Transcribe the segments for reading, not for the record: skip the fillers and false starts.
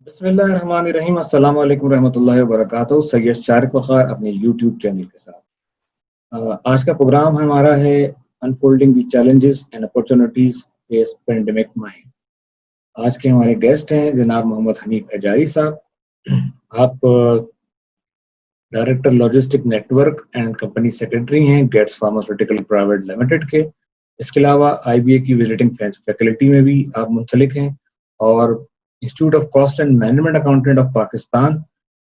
बिस्मिल्लाहिर्रहमानिर्रहीम अस्सलाम वालेकुम रहमतुल्लाहि व बरकातहू। सैयद शारिक वक़ार अपने यूट्यूब चैनल के साथ। आज का प्रोग्राम हमारा है unfolding the challenges and opportunities face pandemic mind. आज के हमारे गेस्ट हैं जनाब मोहम्मद हनीफ एजारी साहब। आप director logistic network and company secretary हैं गेट्स फार्मास्यूटिकल प्राइवेट लिमिटेड के। इसके अलावा आईबीए की विजिटिंग फैकल्टी में भी आप मुंसलिक हैं और institute of cost and management accountant of Pakistan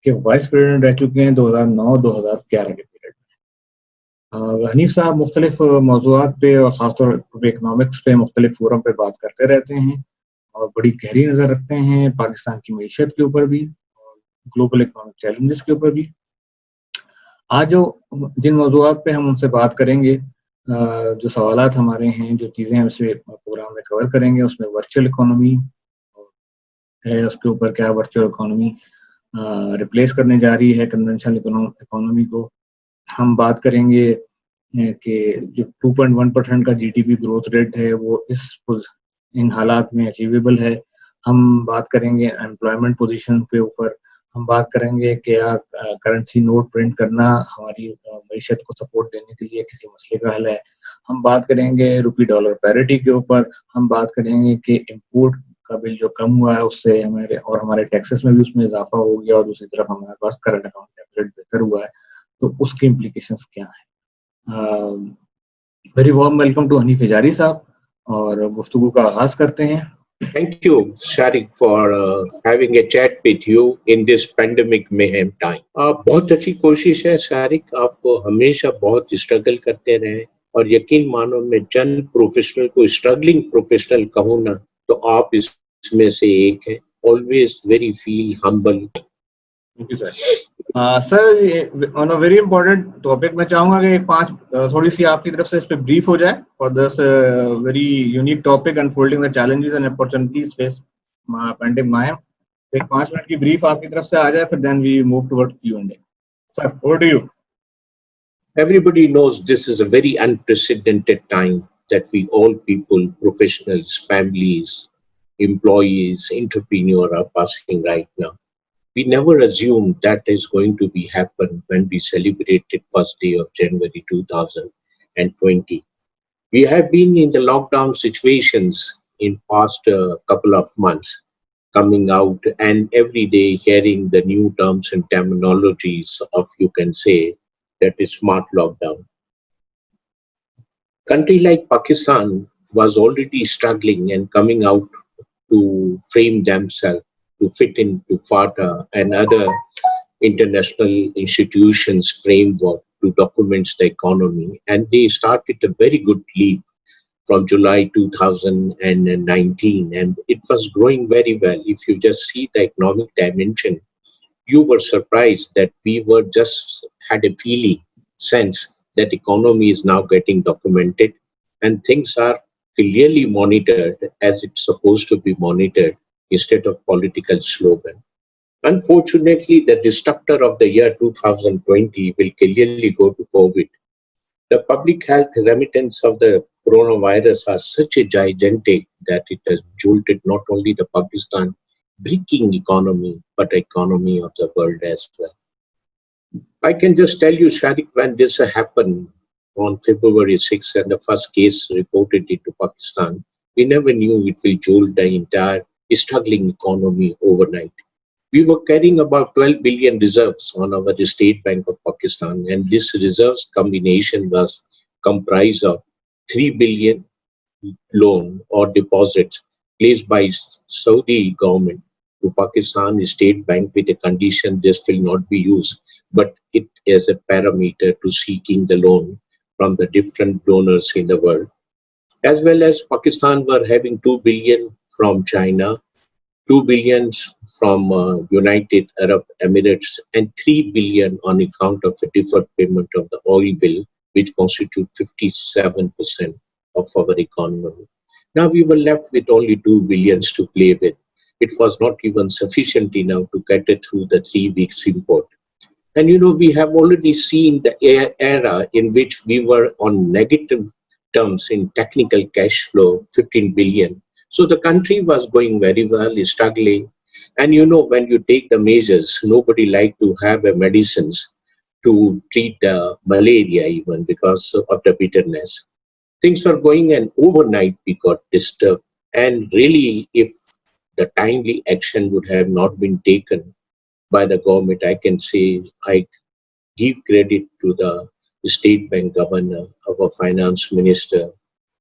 के वाइस प्रेसिडेंट रह चुके हैं 2009-2011 के पीरियड में। हनीफ साहब मुख्तलिफ मौज़ूआत पे और ख़ासतौर पर इकनॉमिक्स पे मुख्तलिफ फोरम पे बात करते रहते हैं और बड़ी गहरी नज़र रखते हैं पाकिस्तान की मीशत के ऊपर भी और ग्लोबल इकनॉमिक चैलेंजेस के ऊपर भी। आज जिन मौज़ूआत पे हम उनसे बात करेंगे, जो सवालात हमारे हैं, जो चीज़ें हम इस प्रोग्राम में कवर करेंगे, उसमें वर्चुअल इकोनॉमी है, उसके ऊपर क्या वर्चुअल इकोनॉमी रिप्लेस करने जा रही है कन्वेंशनल इकोनॉमी को। हम बात करेंगे कि जो 2.1% का जीडीपी ग्रोथ रेट है वो इन हालात में अचीवेबल है। हम बात करेंगे एम्प्लॉयमेंट पोजीशन के ऊपर। हम बात करेंगे कि करेंसी नोट प्रिंट करना हमारी मईशत को सपोर्ट देने के लिए किसी मसले का हल है। हम बात करेंगे रुपी डॉलर पैरिटी के ऊपर। हम बात करेंगे कि इम्पोर्ट का बिल जो कम हुआ है उससे हमारे टैक्सेस में भी उसमें इजाफा हो गया और दूसरी तरफ हमारे पास करंट अकाउंट डेफिसिट बेहतर हुआ है, तो उसके इम्प्लीकेशंस क्या हैं। Very warm welcome to Hanif Ezari साहब और गुफ्तगू का आगाज करते हैं। Thank you, Sharik, for having a chat with you in this pandemic mayhem time. बहुत अच्छी कोशिश है शारिक, आप हमेशा बहुत स्ट्रगल करते रहे और यकीन मानो मैं चंद प्रोफेशनल को स्ट्रगलिंग प्रोफेशनल कहूँ ना तो आप इसमें से एक है। Always very feel humble. Thank you sir. Sir on a very important topic मैं चाहूंगा कि थोड़ी सी आपकी तरफ से इस पे ब्रीफ हो जाए for this very unique topic unfolding the challenges and opportunities face pandemic mind. एक 5 मिनट की ब्रीफ आपकी तरफ से आ जाए, फिर then we move towards Q&A। Sir, over to you. Everybody knows this is a very unprecedented time that we all people, professionals, families, employees, entrepreneurs are passing right now. We never assumed that is going to be happen when we celebrated first day of January 2020. We have been in the lockdown situations in past couple of months, coming out and every day hearing the new terms and terminologies of, you can say, that is smart lockdown. Country like Pakistan was already struggling and coming out to frame themselves to fit into FATA and other international institutions framework to document the economy, and they started a very good leap from July 2019, and it was growing very well. If you just see the economic dimension, you were surprised that we were just had a feeling sense that economy is now getting documented and things are clearly monitored as it's supposed to be monitored instead of political slogan. Unfortunately, the destructor of the year 2020 will clearly go to COVID. The public health remittance of the coronavirus are such a gigantic that it has jolted not only the Pakistan breaking economy, but economy of the world as well. I can just tell you, Sharik, when this happened on February 6th and the first case reported into Pakistan, we never knew it will jolt the entire struggling economy overnight. We were carrying about 12 billion reserves on our State Bank of Pakistan, and this reserves combination was comprised of 3 billion loan or deposits placed by Saudi government to Pakistan State Bank with a condition this will not be used, but it is a parameter to seeking the loan from the different donors in the world. As well as Pakistan were having 2 billion from China, 2 billion from United Arab Emirates, and 3 billion on account of a deferred payment of the oil bill, which constitute 57% of our economy. Now we were left with only 2 billions to play with. It was not even sufficient enough to get it through the 3 weeks import. And we have already seen the era in which we were on negative terms in technical cash flow, 15 billion. So the country was going very well, struggling. And you know, when you take the measures, nobody like to have a medicines to treat malaria even because of the bitterness. Things were going and overnight we got disturbed. And really, if the timely action would have not been taken by the government, I can say I give credit to the state bank governor, our finance minister,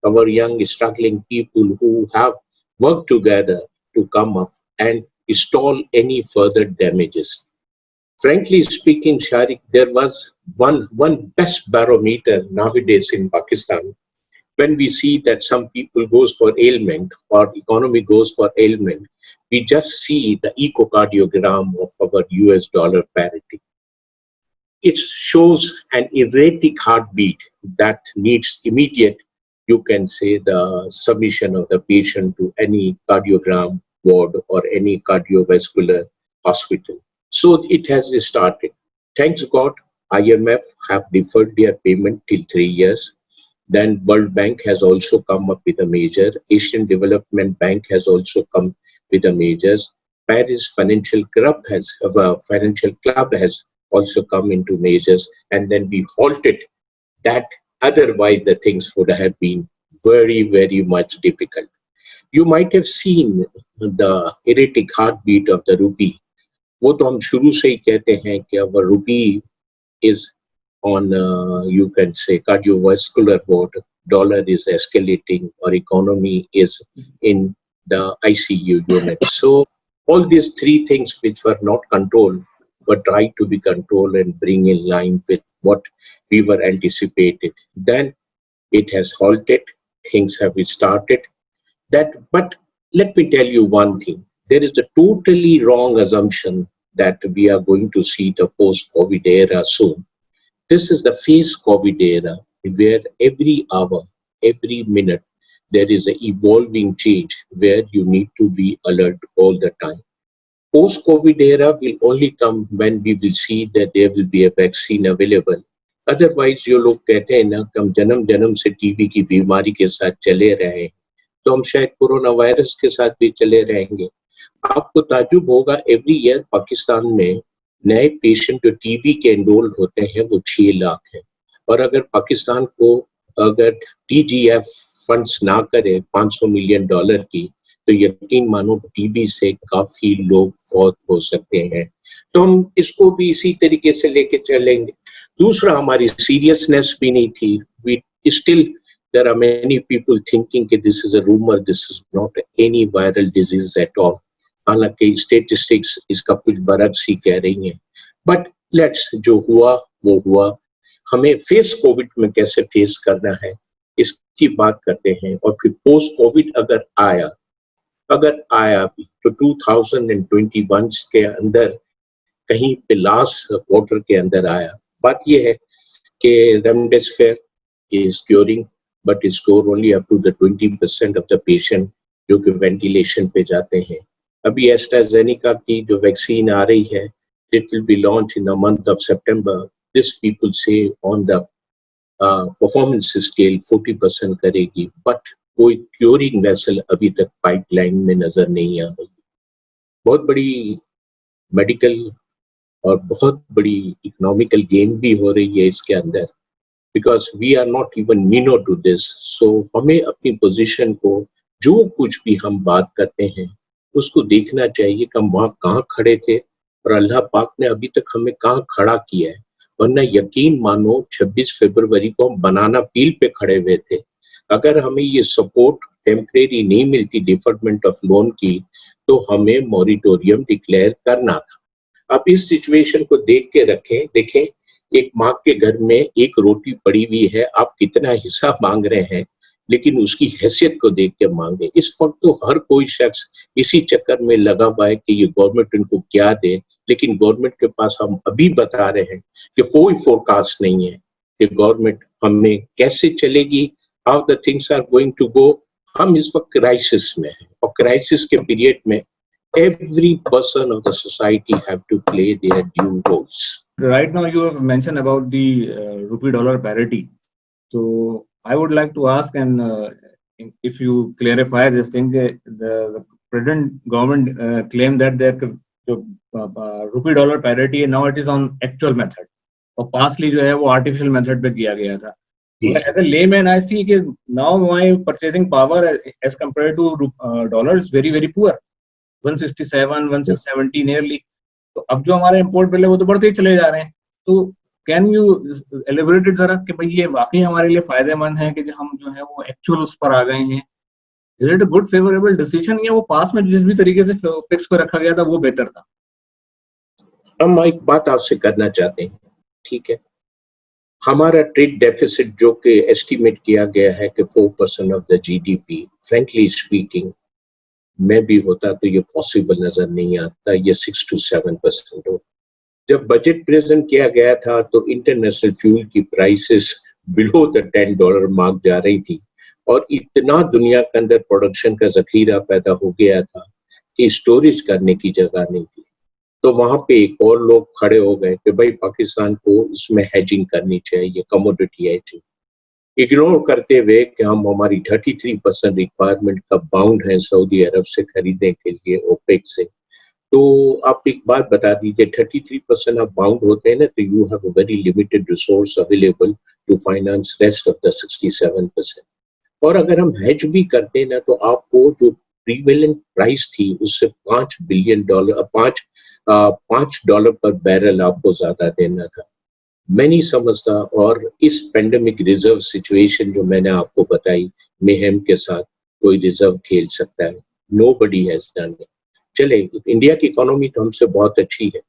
our young struggling people who have worked together to come up and stall any further damages. Frankly speaking, Sharik, there was one best barometer nowadays in Pakistan. When we see that some people goes for ailment or economy goes for ailment, we just see the echocardiogram of our US dollar parity. It shows an erratic heartbeat that needs immediate, you can say, the submission of the patient to any cardiogram ward or any cardiovascular hospital. So it has started. Thanks God, IMF have deferred their payment till 3 years. Then World Bank has also come up with a measure. Asian Development Bank has also come with the measures. Paris Financial Club has also come into measures, and then we halted that. Otherwise, the things would have been very, very much difficult. You might have seen the erratic heartbeat of the rupee. वो तो हम शुरू से ही कहते हैं कि our rupee is on, you can say, cardiovascular ward, dollar is escalating, or economy is in the ICU unit. So all these three things which were not controlled were tried to be controlled and bring in line with what we were anticipated. Then it has halted, things have started. But let me tell you one thing. There is a totally wrong assumption that we are going to see the post-COVID era soon. This is the phase COVID era where every hour, every minute, there is an evolving change where you need to be alert all the time. Post-COVID era will only come when we will see that there will be a vaccine available. Otherwise, जो लोग कहते हैं ना कि हम जन्म जन्म से टीबी की बीमारी के साथ चले रहे हैं, तो हम शायद कोरोना वायरस के साथ भी चले रहेंगे. आपको ताजुब होगा, एवरी ईयर पाकिस्तान में नए पेशेंट जो टीबी के एनरोल्ड होते हैं वो 6 लाख है. और अगर पाकिस्तान को अगर टीजीएफ फंड्स ना करे $500 मिलियन की, तो यकीन मानो टीबी से काफी लोग फौत हो सकते हैं. तो हम इसको भी इसी तरीके से लेके चलेंगे. दूसरा, हमारी सीरियसनेस भी नहीं थी. We still, there are many people thinking that this is a rumor, this is not any viral disease at all. हालांकि स्टेटिस्टिक्स इसका कुछ बरक सी कह रही हैं. बट लेट्स, जो हुआ वो हुआ. हमें फेस कोविड में कैसे फेस करना है इसकी बात करते हैं. और फिर पोस्ट कोविड अगर आया भी तो 2021 के अंदर कहीं पे लास्ट क्वार्टर के अंदर आया. बात ये है कि remdesivir is curing, but it's cure only up to the 20% of the patient जो कि वेंटिलेशन पे जाते हैं. अभी एस्ट्राजेनेका की जो वैक्सीन आ रही है, it will be launched in the month of September. This people say on the performance scale 40% करेगी, but कोई क्यूरिंग वेसल अभी तक पाइपलाइन में नजर नहीं आ रही. बहुत बड़ी मेडिकल और बहुत बड़ी इकोनॉमिकल गेन भी हो रही है इसके अंदर, because we are not even minnow to this. So हमें अपनी पोजीशन को, जो कुछ भी हम बात करते हैं, उसको देखना चाहिए कि हम वहाँ कहाँ खड़े थे और अल्लाह पाक ने अभी तक हमें कहाँ खड़ा किया है. वरना यकीन मानो 26 फरवरी को हम बनाना पील पे खड़े हुए थे. अगर हमें ये सपोर्ट टेम्परेरी नहीं मिलती डिफर्टमेंट ऑफ लोन की, तो हमें मॉरिटोरियम डिक्लेयर करना था. अब इस सिचुएशन को देख के देखें, एक माँ के घर में एक रोटी पड़ी हुई है, आप कितना हिस्सा मांग रहे हैं, लेकिन उसकी हैसियत को देख के मांगे. इस वक्त तो हर कोई शख्स इसी चक्कर में लगा हुआ है कि ये गवर्नमेंट इनको क्या दे, लेकिन गवर्नमेंट के पास हम अभी बता रहे हैं कि कोई फोरकास्ट नहीं है कि गवर्नमेंट हमें कैसे चलेगी, how the things are going to go. हम इस वक्त क्राइसिस में हैं, और क्राइसिस के पीरियड में every person of the society have to play their due roles. Right now, you have mentioned about the rupee dollar parity. So I would like to ask, and if you clarify this thing, the present government claim that their जो rupee dollar parity है, now it is on actual method, और parsley जो है वो artificial method पे किया गया था. As a layman I see कि now my purchasing power as compare to dollar is very very poor, 167 170 nearly. तो अब जो हमारे इंपोर्ट बिल है वो तो बढ़ते ही चले जा रहे हैं. तो कैन यू एलिबरेट इट जरा कि भाई ये वाकई हमारे लिए फायदेमंद है कि हम जो है वो एक्चुअल उस पर आ गए हैं? Is it a good favourable decision, या वो पास में जिस भी तरीके से फिक्स कर रखा गया था वो बेहतर था? हम एक बात आपसे करना चाहते हैं, ठीक है. हमारा ट्रेड डेफिसिट जो कि एस्टिमेट किया गया है कि 4% of the GDP, frankly speaking मैं भी होता तो ये पॉसिबल नजर नहीं आता, ये 6 to 7% हो. जब बजट प्रेजेंट किया गया था तो इंटरनेशनल फ्यूल की प्राइसेस बिलो द $10 मार्क जा रही थी, और इतना दुनिया के अंदर प्रोडक्शन का जखीरा पैदा हो गया था कि स्टोरेज करने की जगह नहीं थी. तो वहां पे एक और लोग खड़े हो गए कि भाई पाकिस्तान को इसमें हेजिंग करनी चाहिए, कमोडिटी हेजिंग, इग्नोर करते हुए कि हम हमारी 33% रिक्वायरमेंट का बाउंड है सऊदी अरब से खरीदने के लिए ओपेक से. तो आप एक बात बता दीजिए, 33% आप बाउंड होते हैं ना, तो you have a very limited resource available to finance rest of the 67%. और अगर हम हेज भी करते हैं ना, तो आपको जो प्रीवेलेंट प्राइस थी उससे $5 पर बैरल आपको ज्यादा देना था. मैं नहीं समझता. और इस पेंडेमिक रिजर्व सिचुएशन जो मैंने आपको बताई, मेहम के साथ कोई रिजर्व खेल सकता है? Nobody has done it. चले, इंडिया की इकोनॉमी तो हमसे बहुत अच्छी है,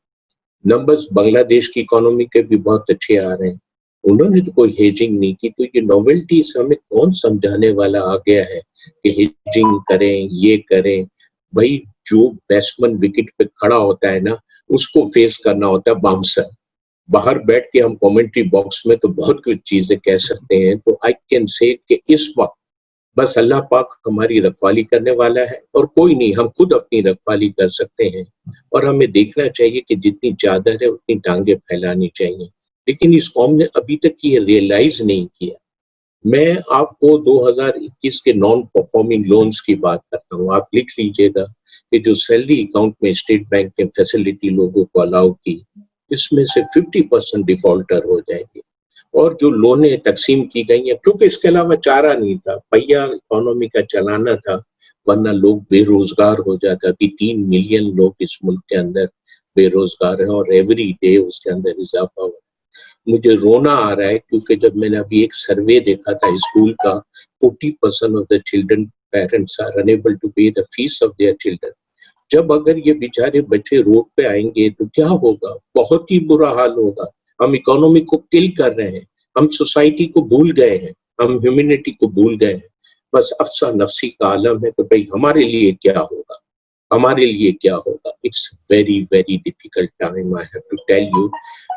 नंबर्स बांग्लादेश की इकोनॉमी के भी बहुत अच्छे आ रहे हैं, उन्होंने तो कोई हेजिंग नहीं की. तो ये नोवेल्टीज हमें कौन समझाने वाला आ गया है कि हेजिंग करें, ये करें? भाई जो बैट्समैन विकेट पे खड़ा होता है ना, उसको फेस करना होता है बाउंसर. बाहर बैठ के हम कमेंट्री बॉक्स में तो बहुत कुछ चीजें कह सकते हैं. तो आई कैन से कि इस वक्त बस अल्लाह पाक हमारी रखवाली करने वाला है, और कोई नहीं, हम खुद अपनी रखवाली कर सकते हैं. और हमें देखना चाहिए कि जितनी चादर है उतनी टांगे फैलानी चाहिए. लेकिन इस कौम ने अभी तक ये रियलाइज नहीं किया. मैं आपको 2021 के नॉन परफॉर्मिंग लोन्स की बात करता हूँ, आप लिख लीजिएगा कि जो सैलरी अकाउंट में स्टेट बैंक ने फैसिलिटी लोगों को अलाउ की, इसमें से 50% डिफॉल्टर हो जाएंगे. और जो लोनें तकसीम की गई हैं, क्योंकि इसके अलावा चारा नहीं था, पहिया इकोनॉमी का चलाना था, वरना लोग बेरोजगार हो जाता. कि 3 मिलियन लोग इस मुल्क के अंदर बेरोजगार हैं, और एवरी डे उसके अंदर इजाफा हो. मुझे रोना आ रहा है क्योंकि जब मैंने अभी एक सर्वे देखा था स्कूल का, 40% of the children parents are unable to pay the fees of their children. जब अगर ये बेचारे बच्चे रोड पे आएंगे तो क्या होगा? बहुत ही बुरा हाल होगा. हम इकोनॉमी को किल कर रहे हैं, हम सोसाइटी को भूल गए हैं, हम ह्यूमैनिटी को भूल गए हैं. बस अफसा नफसी का आलम है कि भाई हमारे लिए क्या होगा, हमारे लिए क्या होगा. It's very very difficult time, I have to tell you.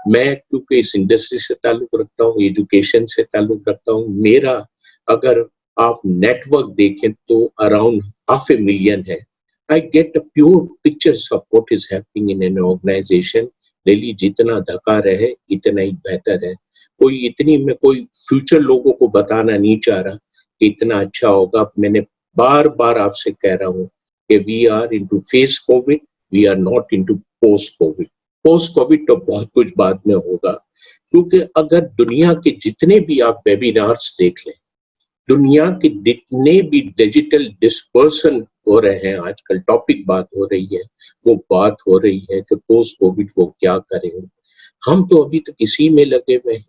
मैं क्योंकि इस इंडस्ट्री से ताल्लुक रखता हूँ, एजुकेशन से ताल्लुक रखता हूँ, मेरा अगर आप नेटवर्क देखें तो अराउंड 500,000 है. I get a pure pictures of what is happening in an organization. Daily जितना धक्का रहे इतना ही बेहतर है. कोई फ्यूचर लोगों को बताना नहीं चाह रहा कि इतना अच्छा होगा. मैंने बार बार आपसे कह रहा हूँ कि we are into phase covid, we are not into post covid. Post covid तो बहुत कुछ बाद में होगा, क्योंकि अगर दुनिया के जितने भी आप वेबिनार्स देख लें, दुनिया के जितने भी डिजिटल डिस्पर्सन हो रहे हैं, आजकल टॉपिक बात हो रही है, वो बात हो रही है कि पोस्ट कोविड वो क्या करेंगे. हम तो अभी तक इसी में लगे हुए हैं.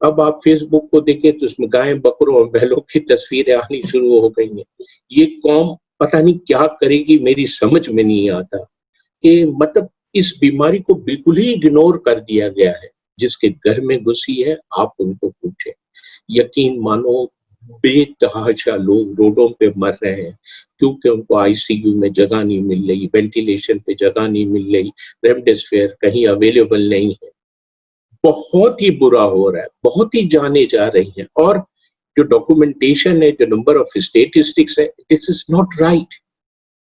अब आप फेसबुक को देखें तो उसमें गाय बकरों और बैलों की तस्वीरें आनी शुरू हो गई हैं. ये कौम पता नहीं क्या करेगी, मेरी समझ में नहीं आता. कि मतलब इस बीमारी को बिल्कुल ही इग्नोर कर दिया गया है. जिसके घर में घुसी है आप उनको पूछे, यकीन मानो बेतहाशा लोग रोडों पे मर रहे हैं क्योंकि उनको आईसीयू में जगह नहीं मिल रही, वेंटिलेशन पे जगह नहीं मिल रही, रेमडेसिविर कहीं अवेलेबल नहीं है. बहुत ही बुरा हो रहा है, बहुत ही जाने जा रही हैं. और जो डॉक्यूमेंटेशन है, जो नंबर ऑफ स्टेटिस्टिक्स है, this is not right.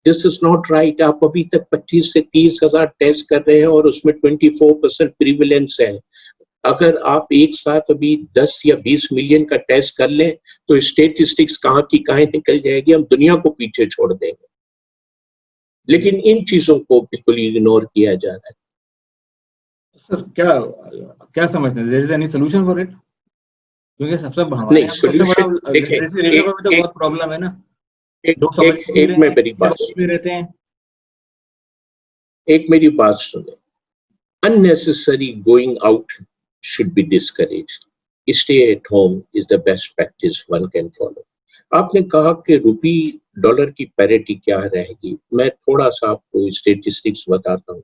This is not right. आप अभी तक 25 से 30 हजार टेस्ट कर रहे हैं और उसमें 24% प्रीविलेंस है. अगर आप एक साथ अभी 10 या 20 मिलियन का टेस्ट कर लें तो स्टेटिस्टिक्स कहाँ की कहाँ निकल जाएगी, हम दुनिया को पीछे छोड़ देंगे. लेकिन इन चीजों को बिल्कुल इग्नोर किया जा रहा है। सर क्या क्या समझते हैं, there is any solution for it? क्योंकि सबसे हमारे नहीं, यहाँ पे सबसे सोल्यूशन बड़ा देखें, लिटरेसी रेट का एक भी तो एक बहुत प्रॉब्लम है ना, एक लोग समझ एक, नहीं एक रहे मैं हैं, मेरी बात में रहते हैं। एक मेरी बात सुने। Unnecessary going out should be discouraged. Stay at home is the best practice one can follow. आपने कहा कि रुपी डॉलर की पैरिटी क्या रहेगी। मैं थोड़ा सा आपको स्टेटिस्टिक्स बताता हूँ।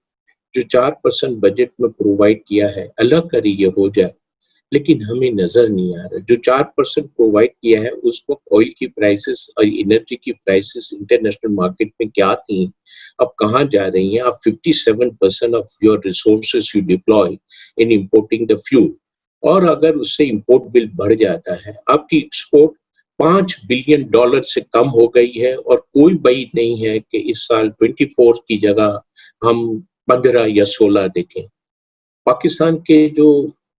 जो 4% बजट में प्रोवाइड किया है, अल्लाह करे ये हो जाए, लेकिन हमें नजर नहीं आ रहा। जो 4% प्रोवाइड किया है उस वक्त ऑयल की प्राइसेस और एनर्जी की प्राइसेस इंटरनेशनल मार्केट में क्या थी, अब कहाँ जा रही हैं। आप 57% of your resources you deploy in importing the fuel, और अगर उससे इंपोर्ट बिल बढ़ जाता है, आपकी एक्सपोर्ट $5 बिलियन से कम हो गई है, और कोई बात नहीं है कि इस साल 24 की जगह हम 15 या 16 देखें। पाकिस्तान के जो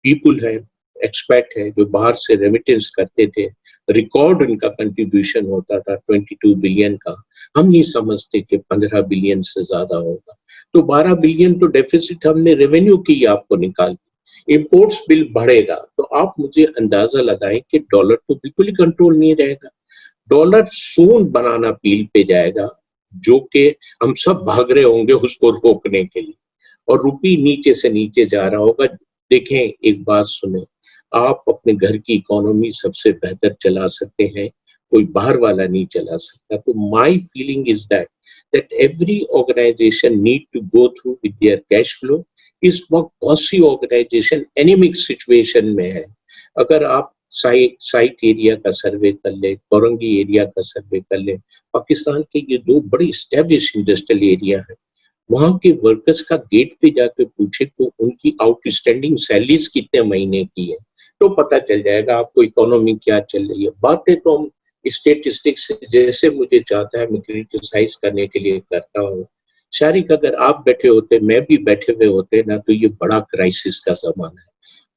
पीपुल है, एक्सपैट है, जो बाहर से रेमिटेंस करते थे, रिकॉर्ड इनका कंट्रीब्यूशन होता था 22 बिलियन का। हम नहीं समझते कि 15 बिलियन से ज्यादा होगा। तो 12 बिलियन तो डेफिसिट हमने रेवेन्यू की आपको निकाल दी। इंपोर्ट्स बिल बढ़ेगा तो आप मुझे अंदाजा लगाएं कि डॉलर तो बिल्कुल ही कंट्रोल नहीं रहेगा। डॉलर सोन बनाना पील पे जाएगा, जो कि हम सब भाग रहे होंगे उसको रोकने के लिए, और रुपी नीचे से नीचे जा रहा होगा। देखें, एक बात सुने, आप अपने घर की इकोनॉमी सबसे बेहतर चला सकते हैं, कोई बाहर वाला नहीं चला सकता। तो my feeling is that every organisation need to go through with their cash flow. इस वक्त बहुत सी ऑर्गेनाइजेशन एनीमिक सिचुएशन में है। अगर आप साइट एरिया का सर्वे कर ले, कोरंगी एरिया का सर्वे कर ले, पाकिस्तान के ये दो बड़े स्टैब्लिश इंडस्ट्रियल एरिया है, वहां के वर्कर्स का गेट पे जाके पूछे तो उनकी आउटस्टैंडिंग सैलरीज कितने महीने की है, तो पता चल जाएगा आपको इकोनॉमी क्या चल रही है। बातें तो हम स्टेटिस्टिक्स जैसे मुझे चाहता है मैं क्रिटिसाइज करने के लिए करता हूँ। शारिक, अगर आप बैठे होते, मैं भी बैठे हुए होते ना, तो ये बड़ा क्राइसिस का जमाना है,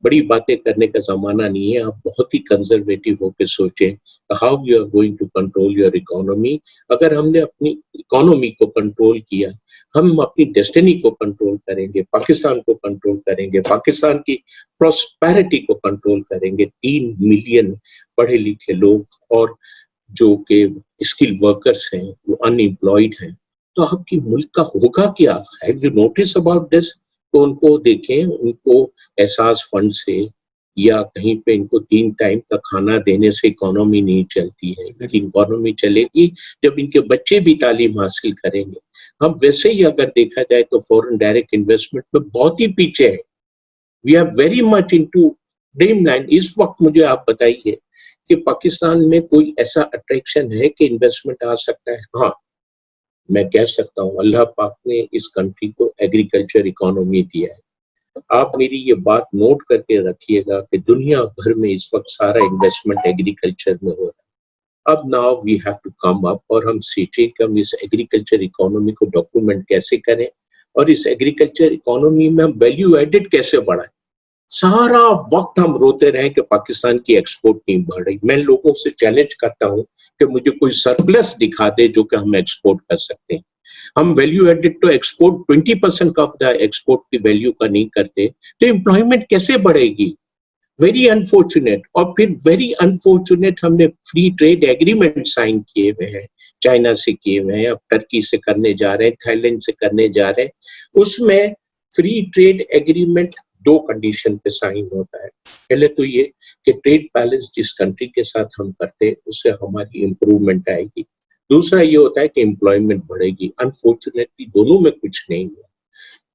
बड़ी बातें करने का जमाना नहीं है। आप बहुत ही कंजर्वेटिव होकर सोचें how you are going to control your economy. अगर हमने अपनी इकोनॉमी को कंट्रोल किया, हम अपनी डेस्टिनी को कंट्रोल करेंगे, पाकिस्तान को कंट्रोल करेंगे, पाकिस्तान की प्रॉस्पेरिटी को कंट्रोल करेंगे। 3 मिलियन पढ़े लिखे लोग और जो के स्किल वर्कर्स हैं वो अनएम्प्लॉयड हैं, तो आपकी मुल्क का होगा क्या? Have you notice about this? तो उनको देखें, उनको एहसास फंड से या कहीं पे इनको 3 टाइम का खाना देने से इकोनॉमी नहीं चलती है। इनकी इकोनॉमी चलेगी जब इनके बच्चे भी तालीम हासिल करेंगे। हम वैसे ही अगर देखा जाए तो फॉरेन डायरेक्ट इन्वेस्टमेंट में बहुत ही पीछे है। We are very much into dreamland. इस वक्त मुझे आप बताइए कि पाकिस्तान में कोई ऐसा अट्रैक्शन है कि इन्वेस्टमेंट आ सकता है? हाँ, मैं कह सकता हूँ अल्लाह पाक ने इस कंट्री को एग्रीकल्चर इकोनॉमी दिया है। आप मेरी ये बात नोट करके रखिएगा कि दुनिया भर में इस वक्त सारा इन्वेस्टमेंट एग्रीकल्चर में हो रहा है। अब now we have to come up और हम सीखें कि हम इस एग्रीकल्चर इकोनॉमी को डॉक्यूमेंट कैसे करें, और इस एग्रीकल्चर इकोनॉमी में हम वैल्यू एडेड कैसे बढ़ाएं। सारा वक्त हम रोते रहे कि पाकिस्तान की एक्सपोर्ट नहीं बढ़ रही। मैं लोगों से चैलेंज करता हूं कि मुझे कोई सरप्लस दिखा दे जो कि हम एक्सपोर्ट कर सकते हैं। हम वैल्यू एडेड तो एक्सपोर्ट 20% ऑफ द एक्सपोर्ट की वैल्यू का नहीं करते, तो एम्प्लॉयमेंट कैसे बढ़ेगी? Very unfortunate. और फिर वेरी अनफॉर्चुनेट, हमने फ्री ट्रेड एग्रीमेंट साइन किए हुए हैं, चाइना से किए हुए हैं, अब टर्की से करने जा रहे हैं, थाईलैंड से करने जा रहे हैं। उसमें फ्री ट्रेड एग्रीमेंट 2 कंडीशन पे साइन होता है। पहले तो ये कि ट्रेड बैलेंस जिस कंट्री के साथ हम करते हैं उससे हमारी इंप्रूवमेंट आएगी। दूसरा ये होता है कि एम्प्लॉयमेंट बढ़ेगी। अनफॉर्चुनेटली दोनों में कुछ नहीं हुआ।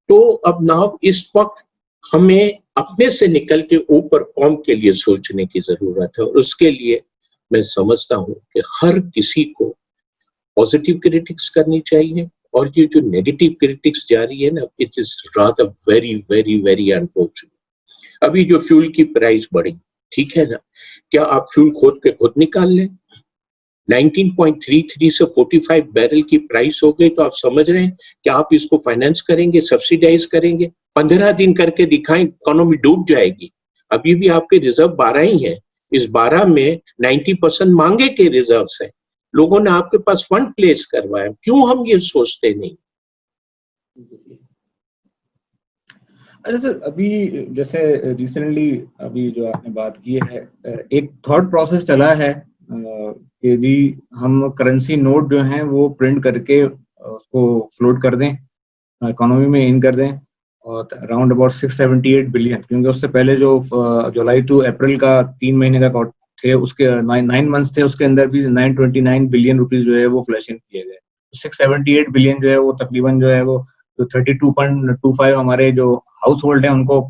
तो अब नाउ इस वक्त हमें अपने से निकल के ऊपर कौम के लिए सोचने की जरूरत है, और उसके लिए मैं समझता हूँ कि हर किसी को पॉजिटिव क्रिटिक्स करनी चाहिए, और ये जो नेगेटिव क्रिटिक्स जारी है ना, it is rather very very very unfortunate. अभी जो फ्यूल की प्राइस बढ़ी, ठीक है ना, क्या आप फ्यूल खोद के खुद निकाल लें? 19.33 से 45 बैरल की प्राइस हो गई, तो आप समझ रहे हैं कि आप इसको फाइनेंस करेंगे, सब्सिडाइज करेंगे? 15 दिन करके दिखाएं, इकोनॉमी डूब जाएगी। अभी भी आपके रिजर्व 12 ही है। इस 12 में 90% मांगे के रिजर्व्स हैं। लोगों ने आपके पास फंड प्लेस करवाया, क्यों हम ये सोचते नहीं? अच्छा सर, अभी जैसे रिसेंटली अभी जो आपने बात की है, एक थॉट प्रोसेस चला है कि यदि हम करेंसी नोट जो हैं वो प्रिंट करके उसको फ्लोट कर दें, इकोनॉमी में इन कर दें, और अराउंड अबाउट 678 बिलियन, क्योंकि उससे पहले जो जुलाई टू अप्रैल का 3 महीने का कॉट थे, उसके 9 मंथ्स थे, उसके अंदर भी 929 बिलियन रुपीज जो है वो फ्लैश इन किए गए। 678 बिलियन जो है वो तकरीबन जो है वो जो 32.25 हमारे जो हाउस होल्ड है उनको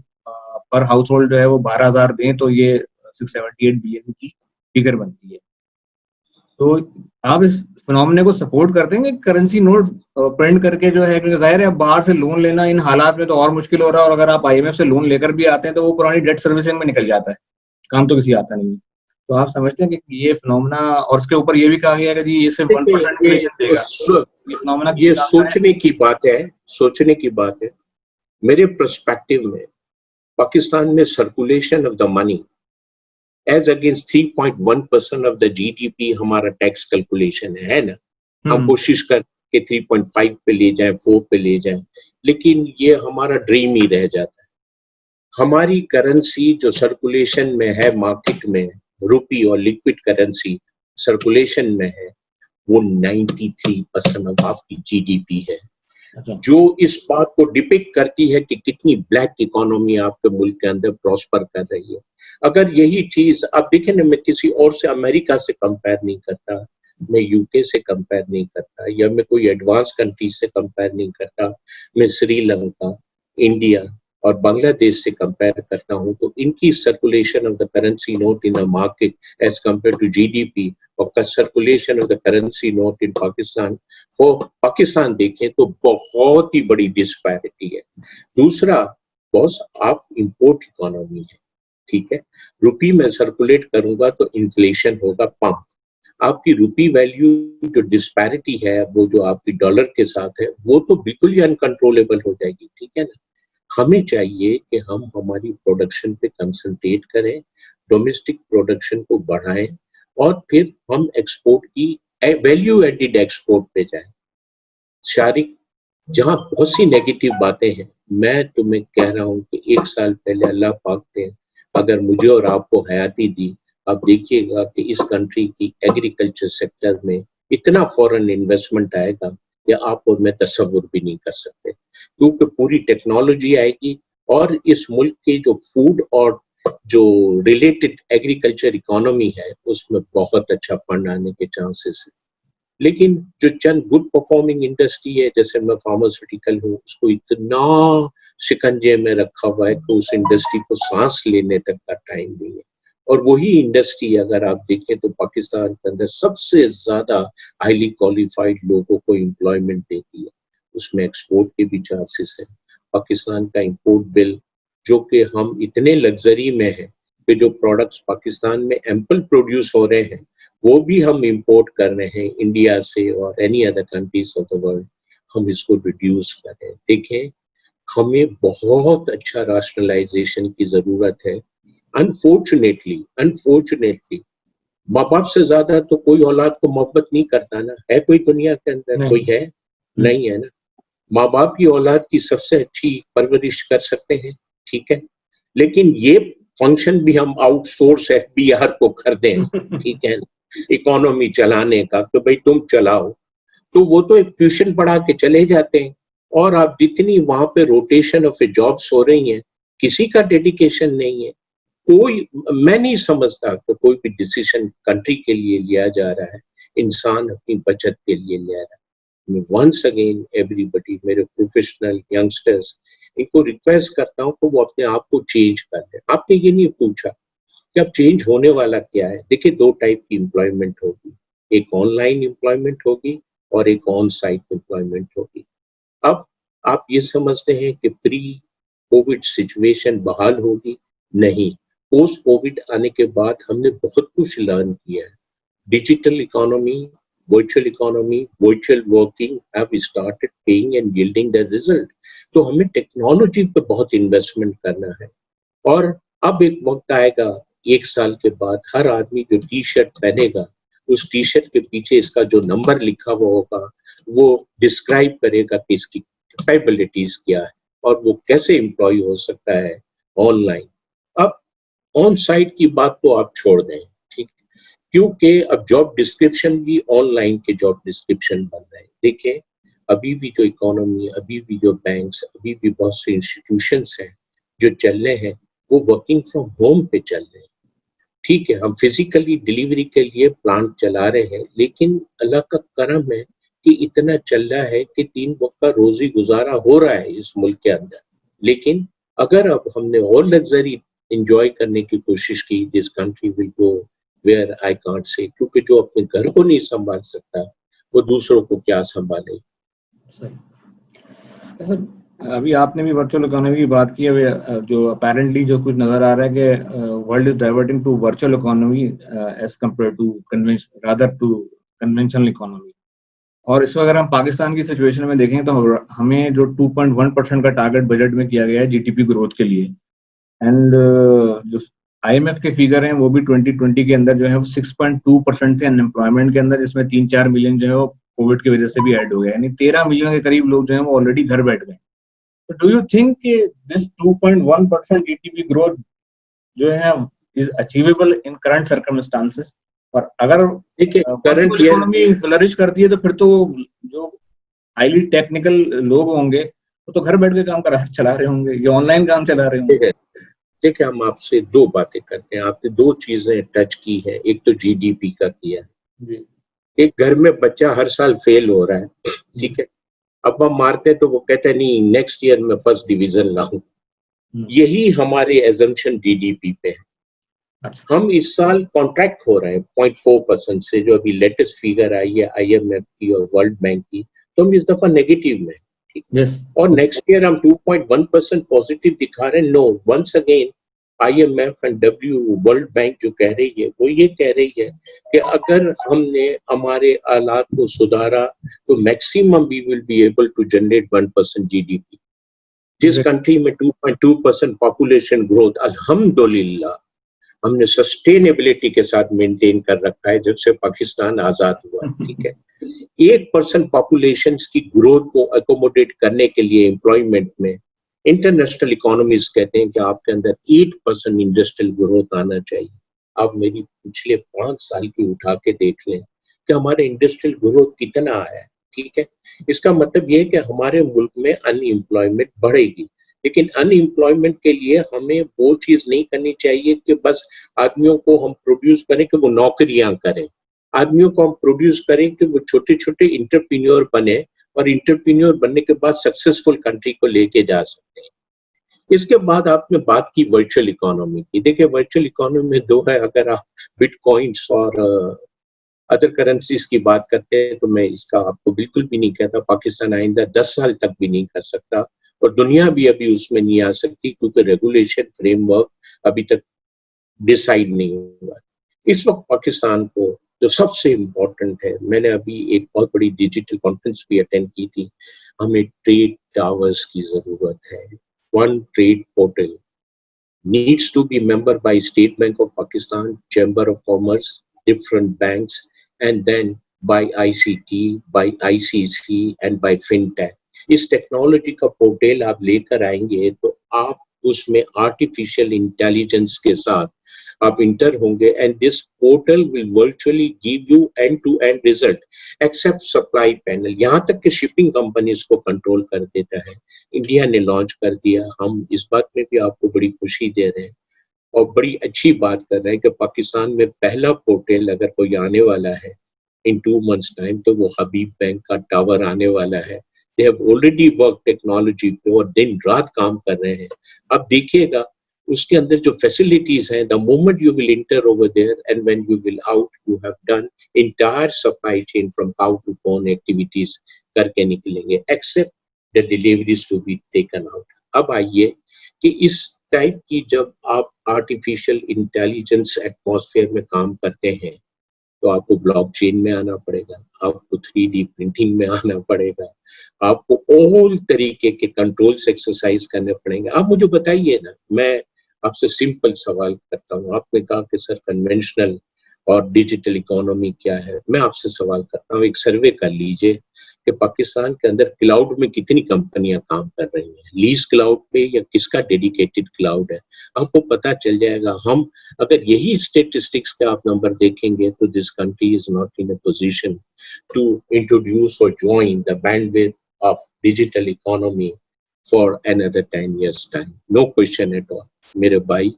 पर हाउस होल्ड जो है वो 12,000 दें तो ये 678 बिलियन की फिगर बनती है। तो आप इस फिनोमेना को सपोर्ट कर देंगे, करेंसी नोट प्रिंट करके जो है, क्योंकि जाहिर है अब बाहर से लोन लेना इन हालात में तो और मुश्किल हो रहा है, और अगर आप आईएमएफ से लोन लेकर भी आते हैं तो वो पुरानी डेट सर्विसिंग में निकल जाता है, काम तो किसी आता नहीं है। तो आप समझते हैं कि ये फिनोमेना, और उसके ऊपर ये भी कहा गया है कि ये सिर्फ 1% देखिए, इन्फ्लेशन देगा, ये फिनोमेना किसी ये काम का है? सोचने की बात है, सोचने की बात है। मेरे पर्सपेक्टिव में पाकिस्तान में circulation of the money as against 3.1% of the GDP हमारा टैक्स कैलकुलेशन है ना। हम कोशिश कर के 3.5 पे ले जाएं, 4 पे ले जाएं, लेकिन ये हमारा ड्रीम ही रह जाता है। हमारी करेंसी जो सर्कुलेशन में है मार्केट में, रुपी और लिक्विड करेंसी सर्कुलेशन में है, वो 93% ऑफ आपकी जीडीपी है, जो इस बात को डिपिक्ट करती है कि कितनी ब्लैक इकोनॉमी आपके मुल्क के अंदर प्रॉस्पर कर रही है। अगर यही चीज आप देखें ना, मैं किसी और से, अमेरिका से कंपेयर नहीं करता, मैं यूके से कंपेयर नहीं करता, या मैं कोई एडवांस कंट्री से कंपेयर नहीं करता, मैं श्रीलंका, इंडिया और बांग्लादेश से कंपेयर करता हूं, तो इनकी circulation of the currency note in the market as compare to GDP और circulation of the currency note in Pakistan, for Pakistan देखें तो बहुत ही बड़ी डिस्पैरिटी है। दूसरा, बॉस, आप इंपोर्ट इकोनॉमी है, ठीक है, रुपी में सर्कुलेट करूंगा तो इन्फ्लेशन होगा पंप, आपकी रुपी वैल्यू जो डिस्पैरिटी है वो जो आपकी डॉलर के साथ है वो तो बिल्कुल ही अनकंट्रोलेबल हो जाएगी, ठीक है ना। हमें चाहिए कि हम हमारी प्रोडक्शन पे कंसंट्रेट करें, डोमेस्टिक प्रोडक्शन को बढ़ाएं, और फिर हम एक्सपोर्ट की वैल्यू एडेड एक्सपोर्ट पे जाएं। शारिक, जहां बहुत सी नेगेटिव बातें हैं, मैं तुम्हें कह रहा हूं कि 1 साल पहले अल्लाह पाक ने अगर मुझे और आपको हयाती दी, आप देखिएगा कि इस कंट्री की एग्रीकल्चर सेक्टर में इतना फॉरेन इन्वेस्टमेंट आएगा कि आप और मैं तस्वुर भी नहीं कर सकते, क्योंकि पूरी टेक्नोलॉजी आएगी और इस मुल्क के जो फूड और जो रिलेटेड एग्रीकल्चर इकोनॉमी है उसमें बहुत अच्छा फंड आने के चांसेस है। लेकिन जो चंद गुड परफॉर्मिंग इंडस्ट्री है, जैसे मैं फार्मास्यूटिकल हूँ, उसको इतना शिकंजे में रखा हुआ है कि उस इंडस्ट्री को सांस लेने तक का टाइम नहीं है। और वही इंडस्ट्री अगर आप देखें तो पाकिस्तान के अंदर सबसे ज्यादा हाईली क्वालिफाइड लोगों को एम्प्लॉयमेंट देती है, उसमें एक्सपोर्ट के भी चांसेस है। पाकिस्तान का इंपोर्ट बिल, जो कि हम इतने लग्जरी में है कि जो प्रोडक्ट्स पाकिस्तान में एम्पल प्रोड्यूस हो रहे हैं वो भी हम इंपोर्ट कर रहे हैं इंडिया से और any other countries of the world, हम इसको रिड्यूस करें। देखें, हमें बहुत अच्छा राशनलाइजेशन की जरूरत है। अनफॉर्चुनेटली माँ बाप से ज्यादा तो कोई औलाद को मोहब्बत नहीं करता ना, है कोई दुनिया के अंदर? कोई है? नहीं है ना। माँ बाप की औलाद की सबसे अच्छी परवरिश कर सकते हैं, ठीक है, लेकिन ये फंक्शन भी हम आउटसोर्स एफबीआर को कर दें, ठीक है, इकोनॉमी चलाने का, तो भाई तुम चलाओ, तो वो तो एक ट्यूशन पढ़ा के चले जाते हैं। और आप जितनी वहां पे रोटेशन ऑफ जॉब्स हो रही हैं, किसी का डेडिकेशन नहीं है। कोई, मैं नहीं समझता कि कोई भी डिसीजन कंट्री के लिए लिया जा रहा है, इंसान अपनी बचत के लिए लिया रहा है। वंस अगेन एवरीबडी, मेरे प्रोफेशनल यंगस्टर्स, इनको रिक्वेस्ट करता हूँ कि वो अपने आप को चेंज कर लें। आपने ये नहीं पूछा कि अब चेंज होने वाला क्या है। देखिए, 2 टाइप की एम्प्लॉयमेंट होगी, एक ऑनलाइन एम्प्लॉयमेंट होगी और एक ऑन साइट एम्प्लॉयमेंट होगी। अब आप ये समझते हैं कि प्री कोविड सिचुएशन बहाल होगी? नहीं, पोस्ट कोविड आने के बाद हमने बहुत कुछ लर्न किया है। Digital economy, virtual working have started paying and yielding the result. तो हमें टेक्नोलॉजी पे बहुत इन्वेस्टमेंट करना है। और अब एक वक्त आएगा 1 साल के बाद, हर आदमी जो टी शर्ट पहनेगा, उस टी शर्ट के पीछे इसका जो नंबर लिखा हुआ होगा वो डिस्क्राइब करेगा कि इसकी कैपेबिलिटीज क्या है और वो कैसे एम्प्लॉय हो सकता है ऑनलाइन। अब ऑन साइट की बात तो आप छोड़ दें, ठीक, क्योंकि अब जॉब डिस्क्रिप्शन भी ऑनलाइन के जॉब डिस्क्रिप्शन बन रहे हैं। देखिए अभी भी जो इकोनॉमी, अभी भी जो बैंक्स, अभी भी बहुत से इंस्टीट्यूशंस हैं जो चल रहे हैं वो वर्किंग फ्रॉम होम पे चल रहे हैं। ठीक है, हम फिजिकली डिलीवरी के लिए प्लांट चला रहे हैं, लेकिन अल्लाह का करम है कि इतना चल रहा है कि 3 वक्त का रोजी गुजारा हो रहा है इस मुल्क के अंदर। लेकिन अगर अब हमने और लग्जरी एंजॉय करने की कोशिश की, this country will go where I can't say, क्योंकि जो अपने घर को नहीं संभाल सकता वो दूसरों को क्या संभाले। सर अभी आपने भी वर्चुअल इकोनॉमी की बात की है, जो अपेरेंटली जो कुछ नजर आ रहा है कि world is diverting to virtual economy as compare to conventional economy. और इसमें अगर हम पाकिस्तान की सिचुएशन में देखें तो हमें जो 2.1% का टारगेट बजट में किया गया है जीडीपी ग्रोथ के लिए, एंड जो आईएमएफ के फिगर हैं वो भी 2020 के अंदर जो है वो 6.2% से अनएम्प्लॉयमेंट के अंदर, जिसमें 3-4 मिलियन जो है वो कोविड की वजह से भी ऐड हो गया, यानी 13 मिलियन के करीब लोग जो है वो ऑलरेडी घर बैठ गए। तो डू यू थिंक कि दिस 2.1% जीडीपी ग्रोथ जो है is achievable in current circumstances? और अगर देखिए current virtual year economy flourish करती है तो फिर तो जो हाईली टेक्निकल लोग होंगे वो तो घर बैठ के काम चला रहे होंगे या ऑनलाइन काम चला रहे होंगे। देखिए हम आपसे 2 बातें करते हैं, आपने 2 चीजें टच की है। एक तो जीडीपी का किया है, एक घर में बच्चा हर साल फेल हो रहा है, ठीक है, अब हम मारते हैं तो वो कहते हैं नहीं नेक्स्ट ईयर में फर्स्ट डिवीजन लाऊं। यही हमारे एजम्पशन जीडीपी पे है। अच्छा। हम इस साल कॉन्ट्रैक्ट हो रहे हैं 0.4% से, जो अभी लेटेस्ट फिगर आई है आईएमएफ की और वर्ल्ड बैंक की, तो हम इस दफा नेगेटिव में, ठीक है, और नेक्स्ट ईयर हम 2.1% पॉजिटिव दिखा रहे हैं। No, once again IMF and World Bank जो कह रही है वो ये कह रही है कि अगर हमने हमारे हालात को सुधारा तो maximum we will be able to generate 1% GDP. जिस कंट्री में 2.2% पॉपुलेशन ग्रोथ अल्हम्दुलिल्लाह हमने सस्टेनेबिलिटी के साथ मेंटेन कर रखा है जब से पाकिस्तान आजाद हुआ, ठीक है, 1% पॉपुलेशन की ग्रोथ को अकोमोडेट करने के लिए एम्प्लॉयमेंट में इंटरनेशनल इकोनॉमिस्ट कहते हैं कि आपके अंदर 8% इंडस्ट्रियल ग्रोथ आना चाहिए। आप मेरी पिछले 5 साल की उठा के देख लें कि हमारे इंडस्ट्रियल ग्रोथ कितना आया है, ठीक है। इसका मतलब ये है कि हमारे मुल्क में अनएम्प्लॉयमेंट बढ़ेगी, लेकिन अनएम्प्लॉयमेंट के लिए हमें वो चीज नहीं करनी चाहिए कि बस आदमियों को हम प्रोड्यूस करें कि वो नौकरियां करें। आदमियों को हम प्रोड्यूस करें कि वो छोटे छोटे इंटरप्रेन्योर बने और इंटरप्रेन्योर बनने के बाद सक्सेसफुल कंट्री को लेके जा सकते हैं। इसके बाद आपने बात की वर्चुअल इकोनॉमी की। देखिए वर्चुअल इकोनॉमी में 2 है, अगर आप बिटकॉइंस और अदर करेंसीज की बात करते हैं तो मैं इसका आपको बिल्कुल भी नहीं कहता पाकिस्तान आइंदा 10 साल तक भी नहीं कर सकता, और दुनिया भी अभी उसमें नहीं आ सकती क्योंकि रेगुलेशन फ्रेमवर्क अभी तक डिसाइड नहीं हुआ। इस वक्त पाकिस्तान को जो सबसे इम्पोर्टेंट है, मैंने अभी एक बहुत बड़ी डिजिटल कॉन्फ्रेंस भी अटेंड की थी, हमें ट्रेड टावर्स की जरूरत है। One trade portal needs to be member by State Bank of Pakistan, Chamber of Commerce, different banks, and then by ICT, by ICC and by FinTech. इस technology का portal आप लेकर आएंगे तो आप उसमें आर्टिफिशियल इंटेलिजेंस के साथ आप इंटर होंगे, and this portal will virtually give you end to end result except supply panel. यहाँ तक कि शिपिंग कंपनीज को कंट्रोल कर देता है। इंडिया ने लॉन्च कर दिया, हम इस बात में भी आपको बड़ी खुशी दे रहे हैं और बड़ी अच्छी बात कर रहे हैं कि पाकिस्तान में पहला पोर्टल अगर कोई आने वाला है इन 2 months टाइम तो वो हबीब बैंक का टावर आने वाला है। They have already work technology पे और दिन रात काम कर रहे हैं। अब देखिएगा उसके अंदर जो फैसिलिटीज हैं, the moment you will enter over there and when you will out you have done entire supply chain from cow to corn activities करके निकलेंगे, except the deliveries to be taken out. अब आइए कि इस type की जब आप artificial intelligence atmosphere में काम करते हैं तो आपको ब्लॉकचेन में आना पड़ेगा, आपको 3D प्रिंटिंग में आना पड़ेगा, आपको ऑल तरीके के कंट्रोल्स एक्सरसाइज करने पड़ेंगे। आप मुझे बताइए ना, मैं आपसे सिंपल सवाल करता हूँ, आपने कहा कि सर कन्वेंशनल और डिजिटल इकोनॉमी क्या है, मैं आपसे सवाल करता हूँ एक सर्वे कर लीजिए कि पाकिस्तान के अंदर क्लाउड में कितनी कंपनियां काम कर रही हैं, लीज क्लाउड पे या किसका डेडिकेटेड क्लाउड है, आपको पता चल जाएगा। हम अगर यही स्टेटिस्टिक्स का आप नंबर देखेंगे तो this country is not in a position to introduce और join the bandwidth of digital economy for another 10 years time, no question at all. मेरे भाई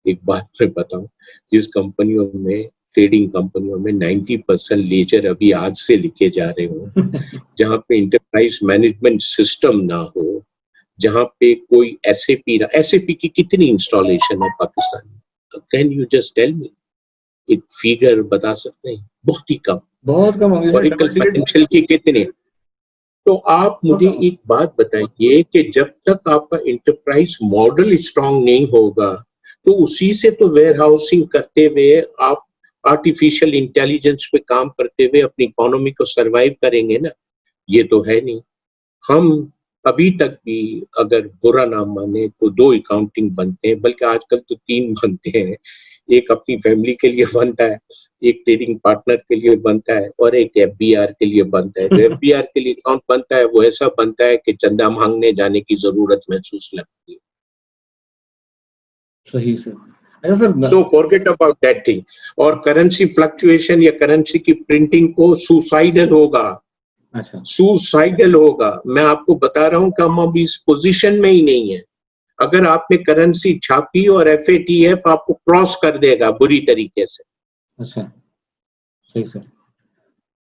एक बात मैं बताऊं, जिस कंपनियों में ट्रेडिंग कंपनियों में 90% लेजर अभी आज से लिखे जा रहे हो, जहां पे इंटरप्राइज मैनेजमेंट सिस्टम ना हो, जहां पे कोई एसएपी की कितनी इंस्टॉलेशन है पाकिस्तान में, can you just tell me, एक फिगर बता सकते हैं? बहुत ही कम। बहुत कम होंगे sir, oracle double digit. Financial की कितने? तो आप मुझे एक बात बताइए कि जब तक आपका इंटरप्राइज मॉडल स्ट्रांग नहीं होगा तो उसी से तो वेयर हाउसिंग करते हुए आप आर्टिफिशियल इंटेलिजेंस पे काम करते हुए अपनी इकोनॉमी को सरवाइव करेंगे ना? ये तो है नहीं। हम अभी तक भी अगर बुरा ना माने तो 2 अकाउंटिंग बनते हैं, बल्कि आजकल तो 3 बनते हैं। एक अपनी फैमिली के लिए बनता है, एक ट्रेडिंग पार्टनर के लिए बनता है और एक एफबीआर के लिए बनता है। जो एफबीआर के लिए अकाउंट बनता है वो ऐसा बनता है कि चंदा मांगने जाने की जरूरत महसूस लगती है। सही से। अच्छा sir, so forget about that thing. और करेंसी फ्लक्चुएशन या करेंसी की प्रिंटिंग को सुसाइडल होगा, अच्छा सुसाइडल होगा। मैं आपको बता रहा हूं कि हम अभी इस पोजीशन में ही नहीं है। अगर आपने करेंसी छापी और एफएटीएफ आपको क्रॉस कर देगा बुरी तरीके से। अच्छा, सही सर।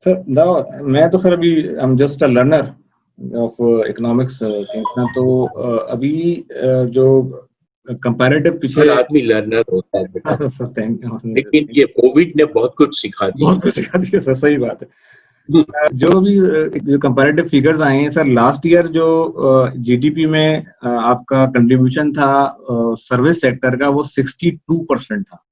सर नाउ मैं तो सर अभी I am just a learner of economics things ना, तो अभी जो कंपैरेटिव हर पीछे आदमी लर्नर होता है बेटा, सर थैंक लेकिन यू, ये कोविड ने बहुत कुछ सिखा दिया। बहुत कुछ सिखा दिया सर, सही बात है। जो भी जो कंपैरेटिव फिगर्स आए हैं सर, लास्ट ईयर जो जीडीपी में आपका कंट्रीब्यूशन था सर्विस सेक्टर का, वो 62% था,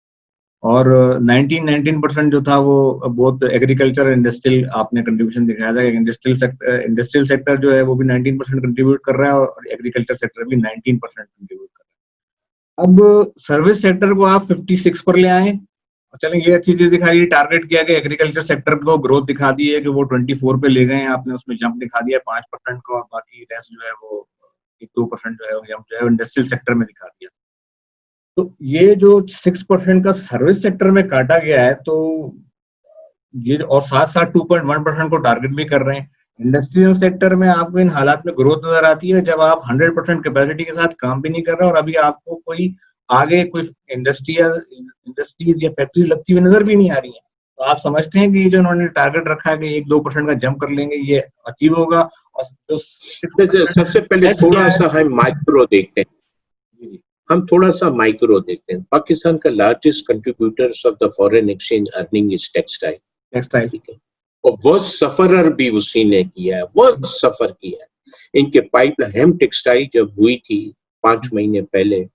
और 19% जो था वो बहुत एग्रीकल्चर इंडस्ट्रियल आपने कंट्रीब्यूशन दिखाया था। इंडस्ट्रियल सेक्टर जो है वो भी 19% कंट्रीब्यूट कर रहा है और एग्रीकल्चर सेक्टर भी 19% कंट्रीब्यूट कर रहा है। अब सर्विस सेक्टर को आप 56 पर ले आए, चलें ये अच्छी चीज दिखा रही है। टारगेट किया गया एग्रीकल्चर सेक्टर को ग्रोथ दिखा दी है कि वो 24 पे ले गए हैं आपने, उसमें जंप दिखा दिया 5% को, और बाकी रेस्ट जो है वो 2% जो है जंप जो है इंडस्ट्रियल सेक्टर में दिखा दिया। तो ये जो 6% का सर्विस सेक्टर में काटा गया है, तो ये और साथ साथ 2.1% को टारगेट भी कर रहे हैं। इंडस्ट्रियल सेक्टर में आपको इन हालात में ग्रोथ नजर आती है जब आप 100% कैपेसिटी के साथ काम भी नहीं कर रहे और अभी आपको कोई आगे कोई इंडस्ट्रीज या फैक्ट्रीज लगती हुई नजर भी नहीं आ रही है। तो आप समझते हैं कि ये जो उन्होंने टारगेट रखा है कि 1-2% का जंप कर लेंगे, ये अचीव होगा? और जो 6% सबसे पहले थोड़ा सा हम माइक्रो देखते हैं। जी जी हम थोड़ा सा माइक्रो देखते हैं। पाकिस्तान का largest contributors of the foreign exchange earning is textile, textile, ठीक है, और वर्स्ट सफरर भी उसी ने किया है, वर्स्ट सफर किया है। इनके पाइपलाइन हेम टेक्सटाइल जब हुई थी 5 महीने पहले,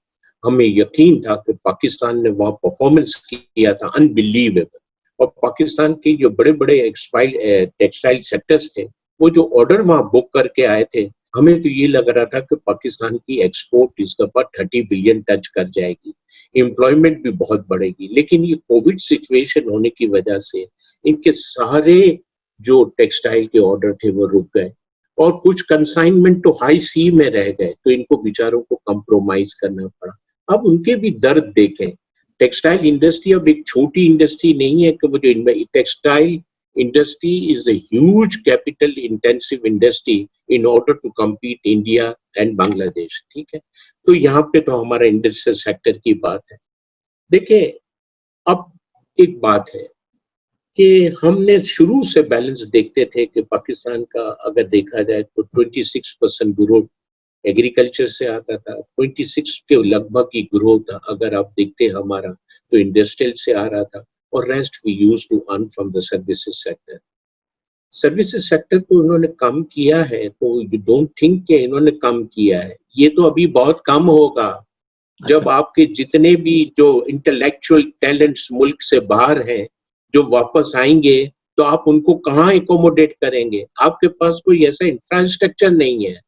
हमें यकीन था कि पाकिस्तान ने वहां परफॉर्मेंस किया था अनबिलीवेबल, और पाकिस्तान के जो बड़े बड़े टेक्सटाइल सेक्टर्स थे, वो जो ऑर्डर वहां बुक करके आए थे, हमें तो ये लग रहा था कि पाकिस्तान की एक्सपोर्ट इस दफा 30 बिलियन टच कर जाएगी, एम्प्लॉयमेंट भी बहुत बढ़ेगी। लेकिन ये कोविड सिचुएशन होने की वजह से इनके सारे जो टेक्सटाइल के ऑर्डर थे वो रुक गए, और कुछ कंसाइनमेंट तो हाई सी में रह गए, तो इनको बेचारों को कंप्रोमाइज करना पड़ा। अब उनके भी दर्द देखें। टेक्सटाइल इंडस्ट्री अब एक छोटी इंडस्ट्री नहीं है कि वो जो textile industry is a huge capital intensive industry in order to compete India and Bangladesh, ठीक है। तो यहाँ पे तो हमारा इंडस्ट्रियल सेक्टर की बात है। देखिए, अब एक बात है कि हमने शुरू से बैलेंस देखते थे कि पाकिस्तान का अगर देखा जाए तो 26% ग्रोथ एग्रीकल्चर से आता था, 26 के लगभग ही ग्रोथ अगर आप देखते हमारा तो इंडस्ट्रियल से आ रहा था, और rest we used to earn from the services sector. Services sector को इन्होंने कम किया है, तो यू डोंट थिंक कि इन्होंने कम किया है, ये तो अभी बहुत कम होगा। जब आपके जितने भी जो इंटेलेक्चुअल टैलेंट्स मुल्क से बाहर हैं जो वापस आएंगे, तो आप उनको कहाँ एकोमोडेट करेंगे? आपके पास कोई ऐसा इंफ्रास्ट्रक्चर नहीं है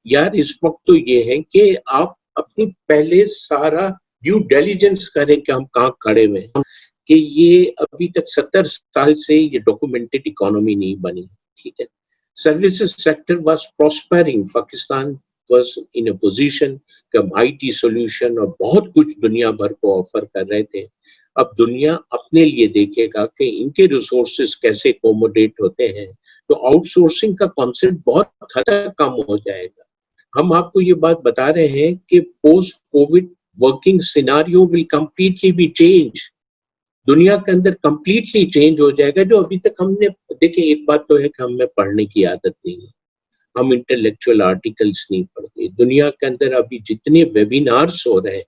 यार। इस वक्त तो ये है कि आप अपनी पहले सारा ड्यू डिलिजेंस करें कि हम कहाँ खड़े हुए हैं, कि ये अभी तक 70 साल से ये डॉक्यूमेंटेड इकोनॉमी नहीं बनी, ठीक है। Services sector was prospering. Pakistan was in a position कि हम IT solution और बहुत कुछ दुनिया भर को ऑफर कर रहे थे. अब दुनिया अपने लिए देखेगा कि इनके रिसोर्सेज कैसे अकोमोडेट होते हैं, तो आउटसोर्सिंग का कॉन्सेप्ट बहुत हद तक कम हो जाएगा. हम आपको ये बात बता रहे हैं कि post Covid working scenario will completely B change. दुनिया के अंदर कंप्लीटली चेंज हो जाएगा. जो अभी तक हमने देखिए, एक बात तो है कि हमें पढ़ने की आदत नहीं है, हम इंटेलेक्चुअल आर्टिकल्स नहीं पढ़ते. दुनिया के अंदर अभी जितने वेबिनार्स हो रहे हैं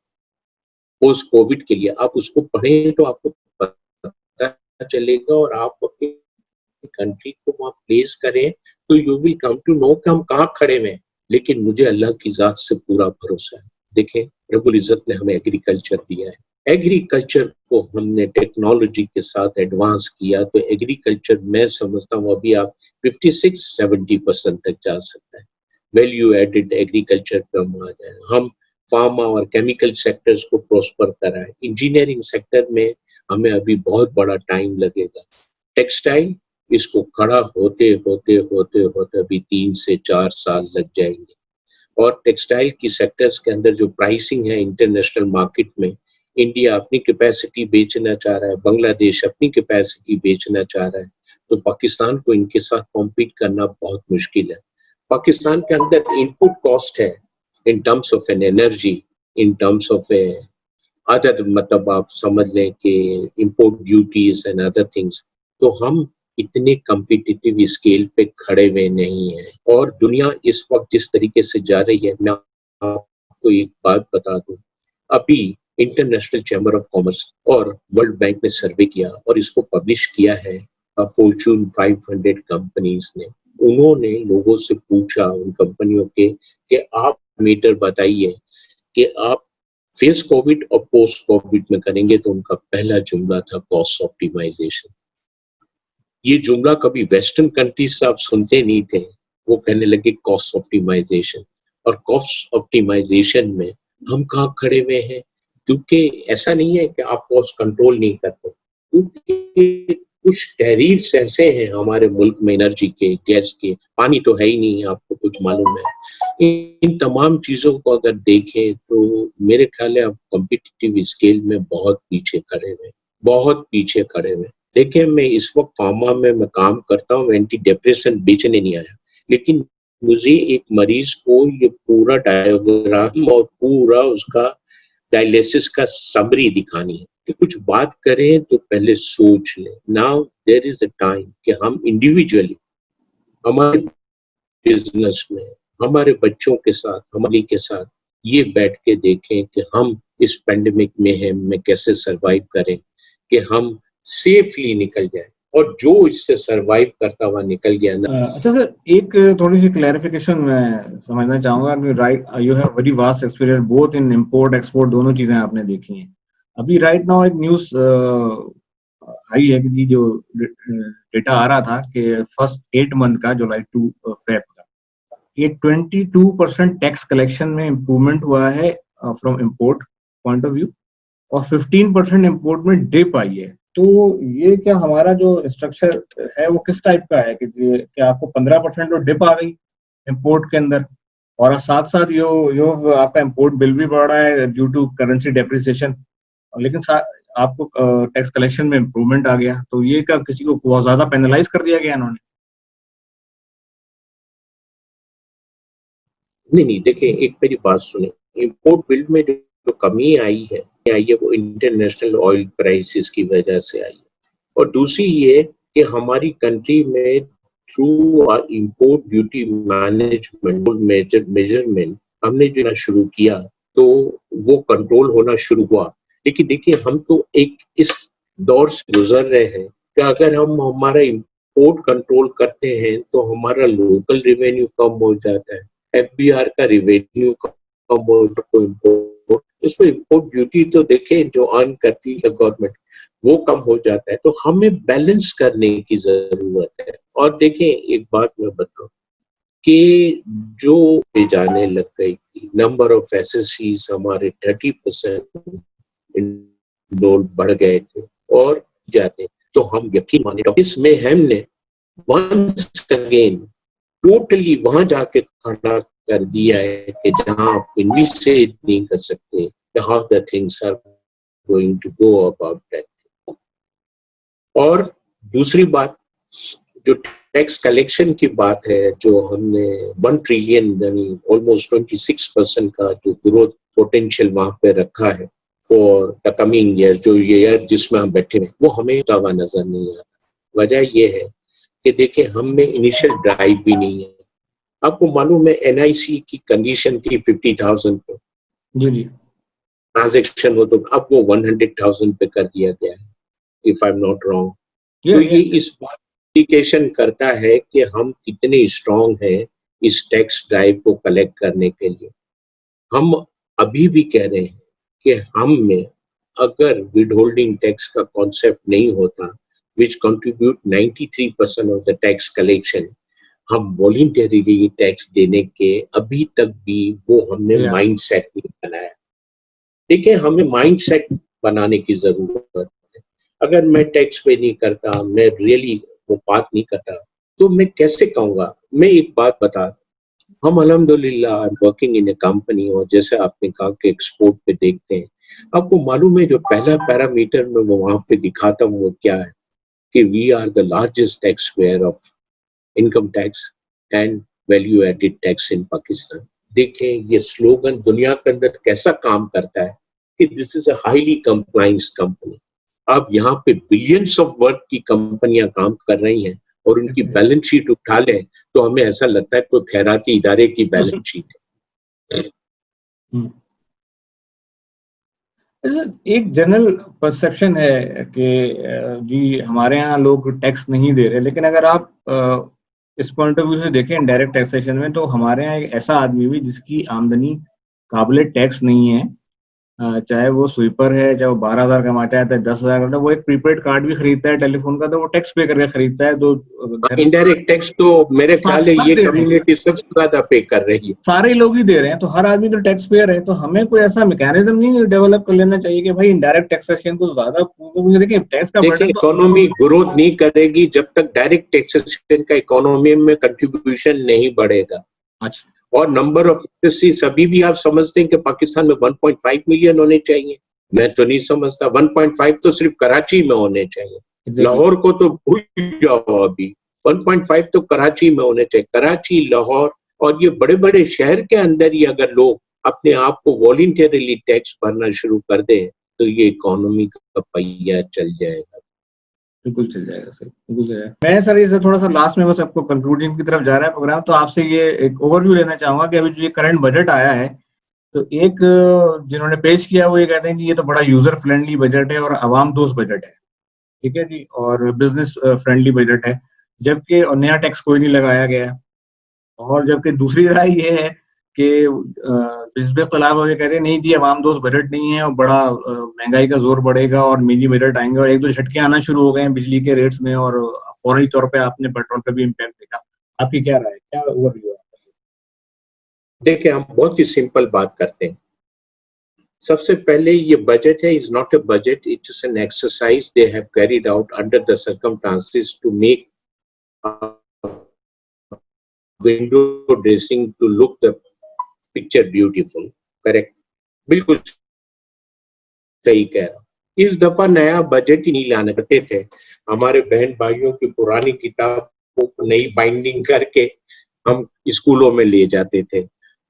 पोस्ट कोविड के लिए, आप उसको पढ़ें तो आपको पता चलेगा और आप अपनी कंट्री को वहां प्लेस करें तो you will come to know कि हम कहाँ खड़े हुए हैं. लेकिन मुझे अल्लाह की जात से पूरा भरोसा है. देखें, रब्बुल इज्जत ने हमें एग्रीकल्चर दिया है. एग्रीकल्चर को हमने टेक्नोलॉजी के साथ एडवांस किया तो एग्रीकल्चर मैं समझता हूँ अभी आप 56-70% तक जा सकता है. वैल्यू एडेड एग्रीकल्चर पे हम आ जाए. हम फार्मा और केमिकल सेक्टर्स को प्रोस्पर कराएं. इंजीनियरिंग सेक्टर में हमें अभी बहुत बड़ा टाइम लगेगा. टेक्सटाइल, इसको खड़ा होते होते होते होते अभी 3 से 4 साल लग जाएंगे. और टेक्सटाइल की सेक्टर्स के अंदर जो प्राइसिंग है इंटरनेशनल मार्केट में, इंडिया अपनी कैपेसिटी बेचना चाह रहा है, बांग्लादेश अपनी कैपेसिटी बेचना चाह रहा है, तो पाकिस्तान को इनके साथ कॉम्पीट करना बहुत मुश्किल है. पाकिस्तान के अंदर इनपुट कॉस्ट है in terms of an energy, in terms of a other, मतलब आप समझ लें कि import duties and other things, तो हम इतने कम्पिटिटिव स्केल पे खड़े हुए नहीं हैं. और दुनिया इस वक्त जिस तरीके से जा रही है, मैं आपको एक बात बता दूं, अभी इंटरनेशनल चैम्बर ऑफ कॉमर्स और वर्ल्ड बैंक ने सर्वे किया और इसको पब्लिश किया है फॉर्च्यून 500 कंपनीज ने. उन्होंने लोगों से पूछा, उन कंपनियों के, कि आप मीटर बताइए कि आप फेस कोविड और पोस्ट कोविड में करेंगे. तो उनका पहला जुमला था कॉस्ट ऑप्टिमाइजेशन. ये जुमला कभी वेस्टर्न कंट्रीज से आप सुनते नहीं थे. वो कहने लगे कॉस्ट ऑप्टिमाइजेशन. और कॉस्ट ऑप्टिमाइजेशन में हम कहाँ खड़े हुए हैं? क्योंकि ऐसा नहीं है कि आप कॉस्ट कंट्रोल नहीं करते, क्योंकि कुछ टैरिफ्स ऐसे हैं हमारे मुल्क में, एनर्जी के, गैस के, पानी तो है ही नहीं, आपको कुछ मालूम है. इन तमाम चीजों को अगर देखें तो मेरे ख्याल है आप कॉम्पिटिटिव स्केल में बहुत पीछे खड़े हुए, बहुत पीछे खड़े हुए. देखिए, मैं इस वक्त फार्मा में मैं काम करता हूँ, एंटी डिप्रेशन बेचने नहीं आया, लेकिन मुझे एक मरीज को ये पूरा डायग्राम और पूरा उसका डायलिसिस का समरी दिखानी है कि कुछ बात करें तो पहले सोच लें. Now there is a time कि हम इंडिविजुअली हमारे बिजनेस में, हमारे बच्चों के साथ, हमारी के साथ ये बैठ के देखें कि हम इस पेंडेमिक में कैसे सरवाइव करें, कि हम सेफली निकल जाए. और जो इससे सरवाइव करता हुआ निकल गया ना. अच्छा सर, एक थोड़ी सी क्लैरिफिकेशन मैं समझना चाहूंगा. Right, you have very vast experience both in import export, दोनों चीजें आपने देखी हैं. अभी राइट नाउ एक न्यूज आई है कि जो डेटा आ रहा था कि फर्स्ट 8 मंथ का, जुलाई टू फेब का, ये 22% टैक्स कलेक्शन में इम्प्रूवमेंट हुआ है from import point of view, और 15% इंपोर्ट में डिप आई है. तो ये क्या हमारा जो स्ट्रक्चर है वो किस टाइप का है कि आपको 15% तो डिप आ गई इंपोर्ट के अंदर, और साथ साथ यो आपका इंपोर्ट बिल भी बढ़ रहा है ड्यू टू करेंसी डेप्रिसिएशन, लेकिन आपको टैक्स कलेक्शन में इम्प्रूवमेंट आ गया. तो ये क्या किसी को बहुत ज्यादा पेनलाइज कर दिया गया इन्होंने? नहीं, देखिए, एक मेरी बात सुने. इंपोर्ट बिल में जो कमी आई है वो इंटरनेशनल ऑयल प्राइसेस की वजह से आई है. और दूसरी ये कि हमारी कंट्री में through import duty management measurement हमने जो ना शुरू किया तो वो कंट्रोल होना शुरू हुआ. लेकिन देखिए, हम तो एक इस दौर से गुजर रहे हैं कि अगर हम हमारा इंपोर्ट कंट्रोल करते हैं तो हमारा लोकल रेवेन्यू कम हो जाता है, एफबीआर का रेवेन्यू कम हो जाता है, उसमें इंपोर्ट ड्यूटी तो देखें जो अर्न करती है गवर्नमेंट, वो कम हो जाता है. तो हमें बैलेंस करने की जरूरत है. और देखें, एक बात मैं बताऊं कि जो जाने लग गई थी, नंबर ऑफ एसएससीज हमारे 30% लोग बढ़ गए थे और जाते, तो हम यकीन माने इसमें हमने वंस अगेन टोटली वहां जाके खड़ा कर दिया है कि जहां आप इन्वेस्ट नहीं कर सकते, how the things are going to go about that. और दूसरी बात, जो टैक्स कलेक्शन की बात है, जो हमने 1 ट्रिलियन यानी ऑलमोस्ट 26% का जो ग्रोथ पोटेंशियल वहां पे रखा है फॉर द कमिंग ईयर, जो ईयर जिसमें हम बैठे हैं, वो हमें दावा नजर नहीं आ रहा। वजह ये है कि देखिए, हम में इनिशियल ड्राइव भी नहीं है। आपको मालूम है एनआईसी की कंडीशन थी 50,000 पे जी जी ट्रांजेक्शन हो, तो अब वो 100,000 पे कर दिया गया है, if I am not wrong. तो ये ये इस बात इंडिकेशन करता है कि हम कितने स्ट्रांग हैं इस टैक्स ड्राइव को कलेक्ट करने के लिए। हम अभी भी कह रहे हैं कि हम में अगर विद होल्डिंग टैक्स का कॉन्सेप्ट नहीं होता, which contribute 93% of the tax collection, हम वॉलंटरीली टैक्स देने के अभी तक भी वो हमने या माइंड सेट नहीं बनाया। देखिए, हमें माइंड सेट बनाने की जरूरत है। अगर मैं टैक्स पे नहीं करता, मैं रियली वो बात नहीं करता, तो मैं कैसे कहूंगा? मैं एक बात बता, हम अल्हम्दुलिल्लाह वर्किंग इन ए कंपनी, और जैसे आपने कहा कि एक्सपोर्ट पे देखते हैं, आपको मालूम है जो पहला पैरामीटर में वो वहां पे दिखाता हूँ वो क्या है, कि we are the largest tax payer of income tax and value added tax in Pakistan. देखें ये स्लोगन दुनिया के अंदर कैसा काम करता है कि this is a highly compliance company. आप यहाँ पे बिलियंस ऑफ वर्थ की कंपनियां काम कर रही हैं, और उनकी बैलेंस शीट उठा लें तो हमें ऐसा लगता है कोई खैराती इदारे की बैलेंस शीट है। हम्म। ऐसे एक जनरल परसेप्शन है कि जी हमारे यहाँ लोग टैक्स नहीं दे रहे, लेकिन अगर आप इस पॉइंट ऑफ व्यू से देखें डायरेक्ट टैक्सेशन में, तो हमारे यहाँ एक ऐसा आदमी भी जिसकी आमदनी काबिल टैक्स नहीं है, चाहे वो स्वीपर है, चाहे वो 12,000 कमाता है, चाहे 10,000 कमाता है, वो एक प्रीपेड कार्ड भी खरीदता है टेलीफोन का, तो वो टैक्स पे करके खरीदता है। तो घर इनडायरेक्ट टैक्स तो मेरे ख्याल है सब ये दे रहे हैं, कम्युनिटी सबसे ज्यादा पे कर रही है। सारे लोग ही दे रहे हैं, तो हर आदमी तो टैक्स पेयर है। तो हमें कोई ऐसा मैकेनिज्म नहीं डेवलप कर लेना चाहिए कि भाई इनडायरेक्ट टैक्सेशन को ज्यादा, क्योंकि देखिए टैक्स का देखिए, बर्डन तो इकोनॉमी ग्रोथ नहीं करेगी जब तक डायरेक्ट टैक्सेशन का इकोनॉमी में कंट्रीब्यूशन नहीं बढ़ेगा। अच्छा और नंबर ऑफ एसएससी अभी भी आप समझते हैं कि पाकिस्तान में 1.5 मिलियन होने चाहिए? मैं तो नहीं समझता। 1.5 तो सिर्फ कराची में होने चाहिए, एग्जैक्टली लाहौर को तो भूल जाओ। अभी 1.5 तो कराची में होने चाहिए। कराची, लाहौर और ये बड़े बड़े शहर के अंदर ही अगर लोग अपने आप को वॉलंटरीली टैक्स भरना शुरू कर दें तो ये इकोनॉमी का पहिया चल जाएगा। बिल्कुल चल जाएगा सर, बिल्कुल चल जाएगा। मैं सर इसे थोड़ा सा लास्ट में बस आपको कंक्लूजन की तरफ जा रहा है प्रोग्राम, तो आपसे ये एक ओवरव्यू लेना चाहूंगा कि अभी जो ये करंट बजट आया है, तो एक जिन्होंने पेश किया वो ये कहते हैं कि ये तो बड़ा यूजर फ्रेंडली बजट है और आवाम दोस्त बजट है, ठीक है जी, और बिजनेस फ्रेंडली बजट है, जबकि और नया टैक्स कोई नहीं लगाया गया। और जबकि दूसरी राय ये है कि हिजब इख्तिलाफ ये कहते हैं नहीं जी अवाम दोस्त बजट नहीं है और बड़ा महंगाई का जोर बढ़ेगा और मिनी बजट आएंगे, और एक दो झटके आना शुरू हो गए हैं बिजली के रेट्स में, और फौरी तौर पे आपने पेट्रोल पे भी इम्पैक्ट देखा। आपकी क्या राय है, क्या ओवरव्यू है? देखिए, हम बहुत ही सिंपल बात करते हैं। सबसे पहले ये बजट है, is not a budget, it is an exercise they have carried out under the circumstances to make window dressing to look the picture beautiful. Correct, बिल्कुल सही कह रहा हूं। इस दफा नया बजट ही नहीं लाने करते थे। हमारे बहन भाइयों की पुरानी किताबों को नई बाइंडिंग करके हम स्कूलों में ले जाते थे।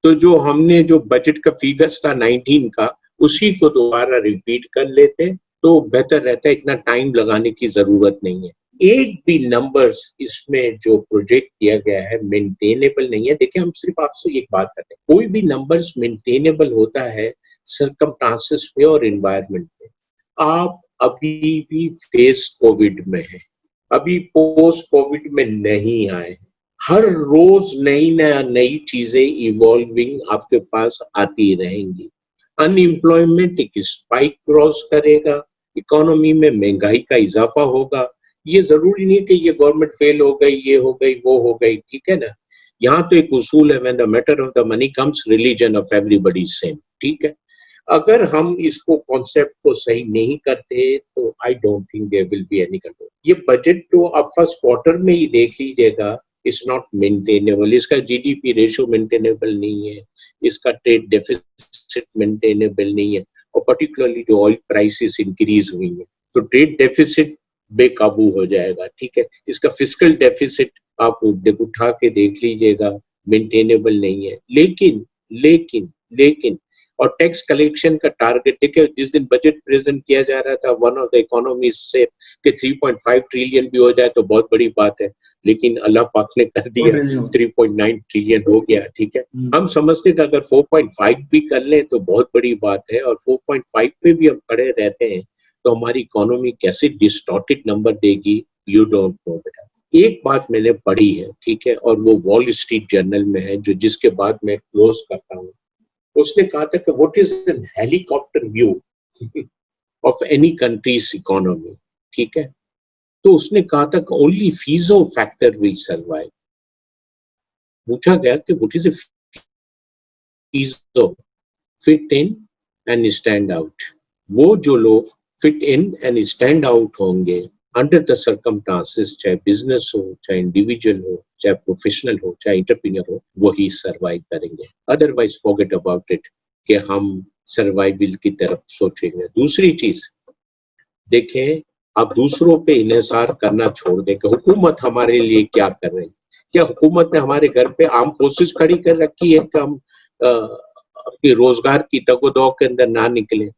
तो जो हमने जो बजट का फिगर्स था 19 का, उसी को दोबारा रिपीट कर लेते तो बेहतर रहता है। इतना टाइम लगाने की जरूरत नहीं है। एक भी नंबर्स इसमें जो प्रोजेक्ट किया गया है मेंटेनेबल नहीं है। देखिए, हम सिर्फ आपसे एक बात करते हैं, कोई भी नंबर्स मेंटेनेबल होता है सर्कमस्टांसेस पे और एनवायरनमेंट पे। आप अभी भी फेस कोविड में है, अभी पोस्ट कोविड में नहीं आए। हर रोज नई नई चीजें इवॉल्विंग आपके पास आती रहेंगी। अनएम्प्लॉयमेंट एक स्पाइक क्रॉस करेगा, इकोनॉमी में महंगाई का इजाफा होगा। ये जरूरी नहीं कि ये गवर्नमेंट फेल हो गई, ये हो गई, वो हो गई, ठीक है ना। यहाँ तो एक उसूल है, when the matter of the money comes religion of everybody same, ठीक है। अगर हम इसको कॉन्सेप्ट को सही नहीं करते तो I don't think there will be any control. ये बजट तो आप फर्स्ट क्वार्टर में ही देख लीजिएगा इज नॉट मेंटेनेबल, इसका जीडीपी रेशियो मेंटेनेबल नहीं है, इसका ट्रेड डेफिसिट मेंटेनेबल नहीं है, और पर्टिकुलरली जो ऑयल प्राइसेस इंक्रीज हुई है तो ट्रेड डेफिसिट बेकाबू हो जाएगा, ठीक है। इसका फिस्कल डेफिसिट आप उठा के देख लीजिएगा, मेंटेनेबल नहीं है। लेकिन लेकिन लेकिन और टैक्स कलेक्शन का टारगेट, देखिए जिस दिन बजट प्रेजेंट किया जा रहा था, वन ऑफ द इकोनॉमी से कि 3.5 ट्रिलियन भी हो जाए तो बहुत बड़ी बात है, लेकिन अल्लाह पाक ने कर दिया 3.9 ट्रिलियन हो गया, ठीक है। हम समझते थे अगर 4.5 भी कर लें तो बहुत बड़ी बात है, और 4.5 पे भी हम खड़े रहते हैं तो हमारी इकोनॉमी कैसे डिस्टॉर्टेड नंबर देगी, यू डोंट नो बेटा। एक बात मैंने पढ़ी है, ठीक है, और वो वॉल स्ट्रीट जर्नल में है, जो जिसके बाद मैं क्लोज करता हूँ। उसने कहा था कि what is an helicopter view of any countries economy, ठीक है। तो उसने कहा था कि only piezo factor will survive. पूछा गया कि what is piezo, fit in and stand out. वो जो लोग fit in and stand out होंगे अंडर द सर्कमस्टांसेस, चाहे बिजनेस हो, चाहे इंडिविजुअल हो, चाहे प्रोफेशनल हो, चाहे इंटरप्रेन्योर हो, वही सर्वाइव करेंगे। अदरवाइज फॉरगेट अबाउट इट कि हम सर्वाइवल की तरफ सोचेंगे। दूसरी चीज देखें, आप दूसरों पे इन्हिसार करना छोड़ दें कि हुकूमत हमारे लिए क्या कर रही है। क्या हुकूमत ने हमारे घर पे आर्म फोर्सेस खड़ी कर रखी है कि हम अपनी रोजगार की दगोदौ के अंदर ना निकले,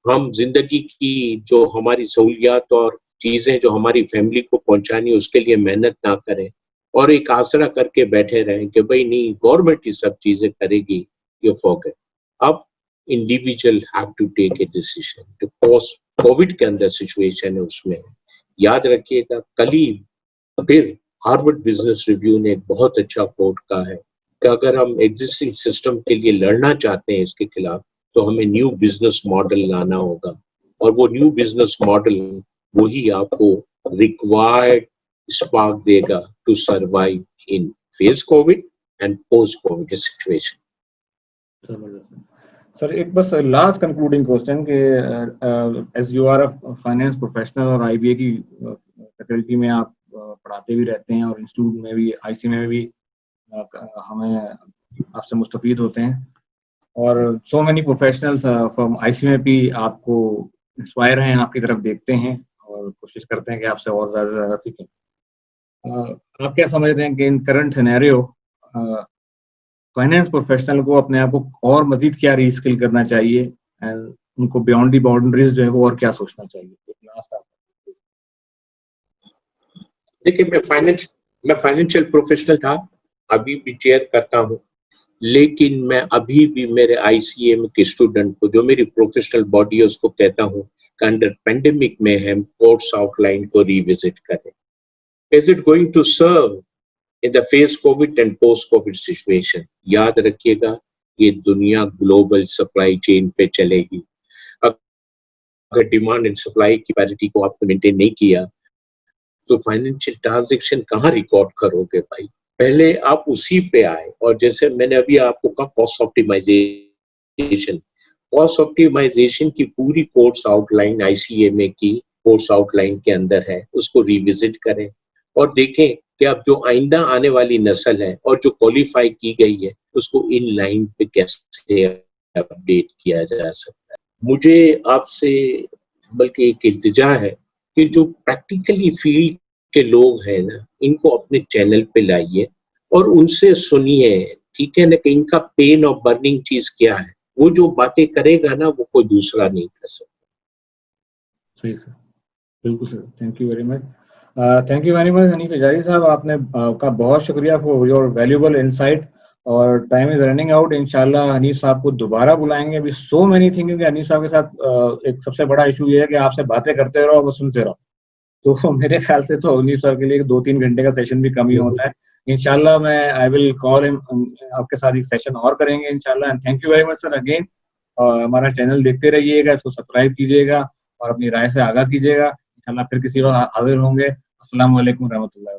हम जिंदगी की जो हमारी सहूलियात और चीजें जो हमारी फैमिली को पहुंचानी है उसके लिए मेहनत ना करें, और एक आसरा करके बैठे रहें कि भाई नहीं गवर्नमेंट ही सब चीजें करेगी, ये फॉरगेट। अब individual have to take a decision. जो पोस्ट कोविड के अंदर सिचुएशन है उसमें याद रखिएगा, कल ही फिर हार्वर्ड बिजनेस रिव्यू ने एक बहुत अच्छा कोट कहा है कि अगर हम एग्जिस्टिंग सिस्टम के लिए लड़ना चाहते हैं इसके खिलाफ, तो हमें न्यू बिजनेस मॉडल लाना होगा, और वो न्यू बिजनेस मॉडल वही आपको रिक्वायर्ड स्पार्क देगा to survive in phase Covid and post Covid situation. Sir एक बस लास्ट कंक्लूडिंग क्वेश्चन कि as you are a finance professional और आईबीए की फैकल्टी में आप पढ़ाते भी रहते हैं, और इंस्टीट्यूट में भी, आईसी में भी हमें आपसे मुस्तफीद होते हैं, और so many professionals from IC में भी आपको इंस्पायर हैं, आपकी तरफ देखते हैं और कोशिश करते हैं कि आपसे और ज़्यादा सीखें। आप क्या समझते हैं कि इन करंट सिनेरियो फाइनेंस प्रोफेशनल को अपने आप को और मजीद क्या रीस्किल करना चाहिए, एंड उनको बियॉन्ड दी बाउंड्रीज जो है वो और क्या सोचना चाहिए? देखिए, मैं फाइनेंशियल प्रोफेशनल था, अभी भी चेयर करता हूँ, लेकिन मैं अभी भी मेरे आईसीएम के स्टूडेंट को, जो मेरी प्रोफेशनल बॉडी है, उसको कहता हूँ कि अंडर पेंडेमिक में हम कोर्स आउटलाइन को रिविजिट करें। Is it going to serve in the face Covid and post Covid situation? याद रखिएगा, ये दुनिया ग्लोबल सप्लाई चेन पे चलेगी। अगर डिमांड एंड सप्लाई की पैरिटी को आपने मेंटेन नहीं किया तो फाइनेंशियल ट्रांजैक्शन कहाँ रिकॉर्ड करोगे भाई? पहले आप उसी पे आए, और जैसे मैंने अभी आपको कहा कॉस्ट ऑप्टिमाइजेशन की पूरी कोर्स आउटलाइन आईसीएमए की कोर्स आउटलाइन के अंदर है, उसको रिविजिट करें और देखें कि अब जो आइंदा आने वाली नस्ल है और जो क्वालिफाई की गई है उसको इन लाइन पे कैसे अपडेट किया जा सकता है। मुझे आपसे बल्कि एक इल्तिजा है कि जो प्रैक्टिकली फील्ड के लोग हैं ना, इनको अपने चैनल पे लाइए और उनसे सुनिए, ठीक है ना, कि इनका पेन और बर्निंग चीज क्या है। वो जो बातें करेगा ना, वो कोई दूसरा नहीं कर सकता। सही सर, बिल्कुल sir, thank you very much. Thank you very much Hanif Hazari साहब, आपने का बहुत शुक्रिया फॉर योर वैल्यूएबल इनसाइट, और टाइम इज रनिंग आउट। इंशाल्लाह हनीफ साहब को दोबारा बुलाएंगे। अभी सो मेनी थिंग कि हनीफ साहब के साथ एक सबसे बड़ा इशू ये है कि आपसे बातें करते रहो और बस सुनते रहो, तो मेरे ख्याल से तो हनीफ साहब के लिए 2-3 घंटे का सेशन भी कम ही होता है। इंशाल्लाह मैं आई विल कॉल हिम, आपके साथ एक सेशन और करेंगे इंशाल्लाह। And thank you very much sir again. और हमारा चैनल देखते रहिएगा, इसको सब्सक्राइब कीजिएगा और अपनी राय से आगाह कीजिएगा। इंशाल्लाह फिर किसी बार हाजिर होंगे। अस्सलाम वालेकुम रहमतुल्लाहि।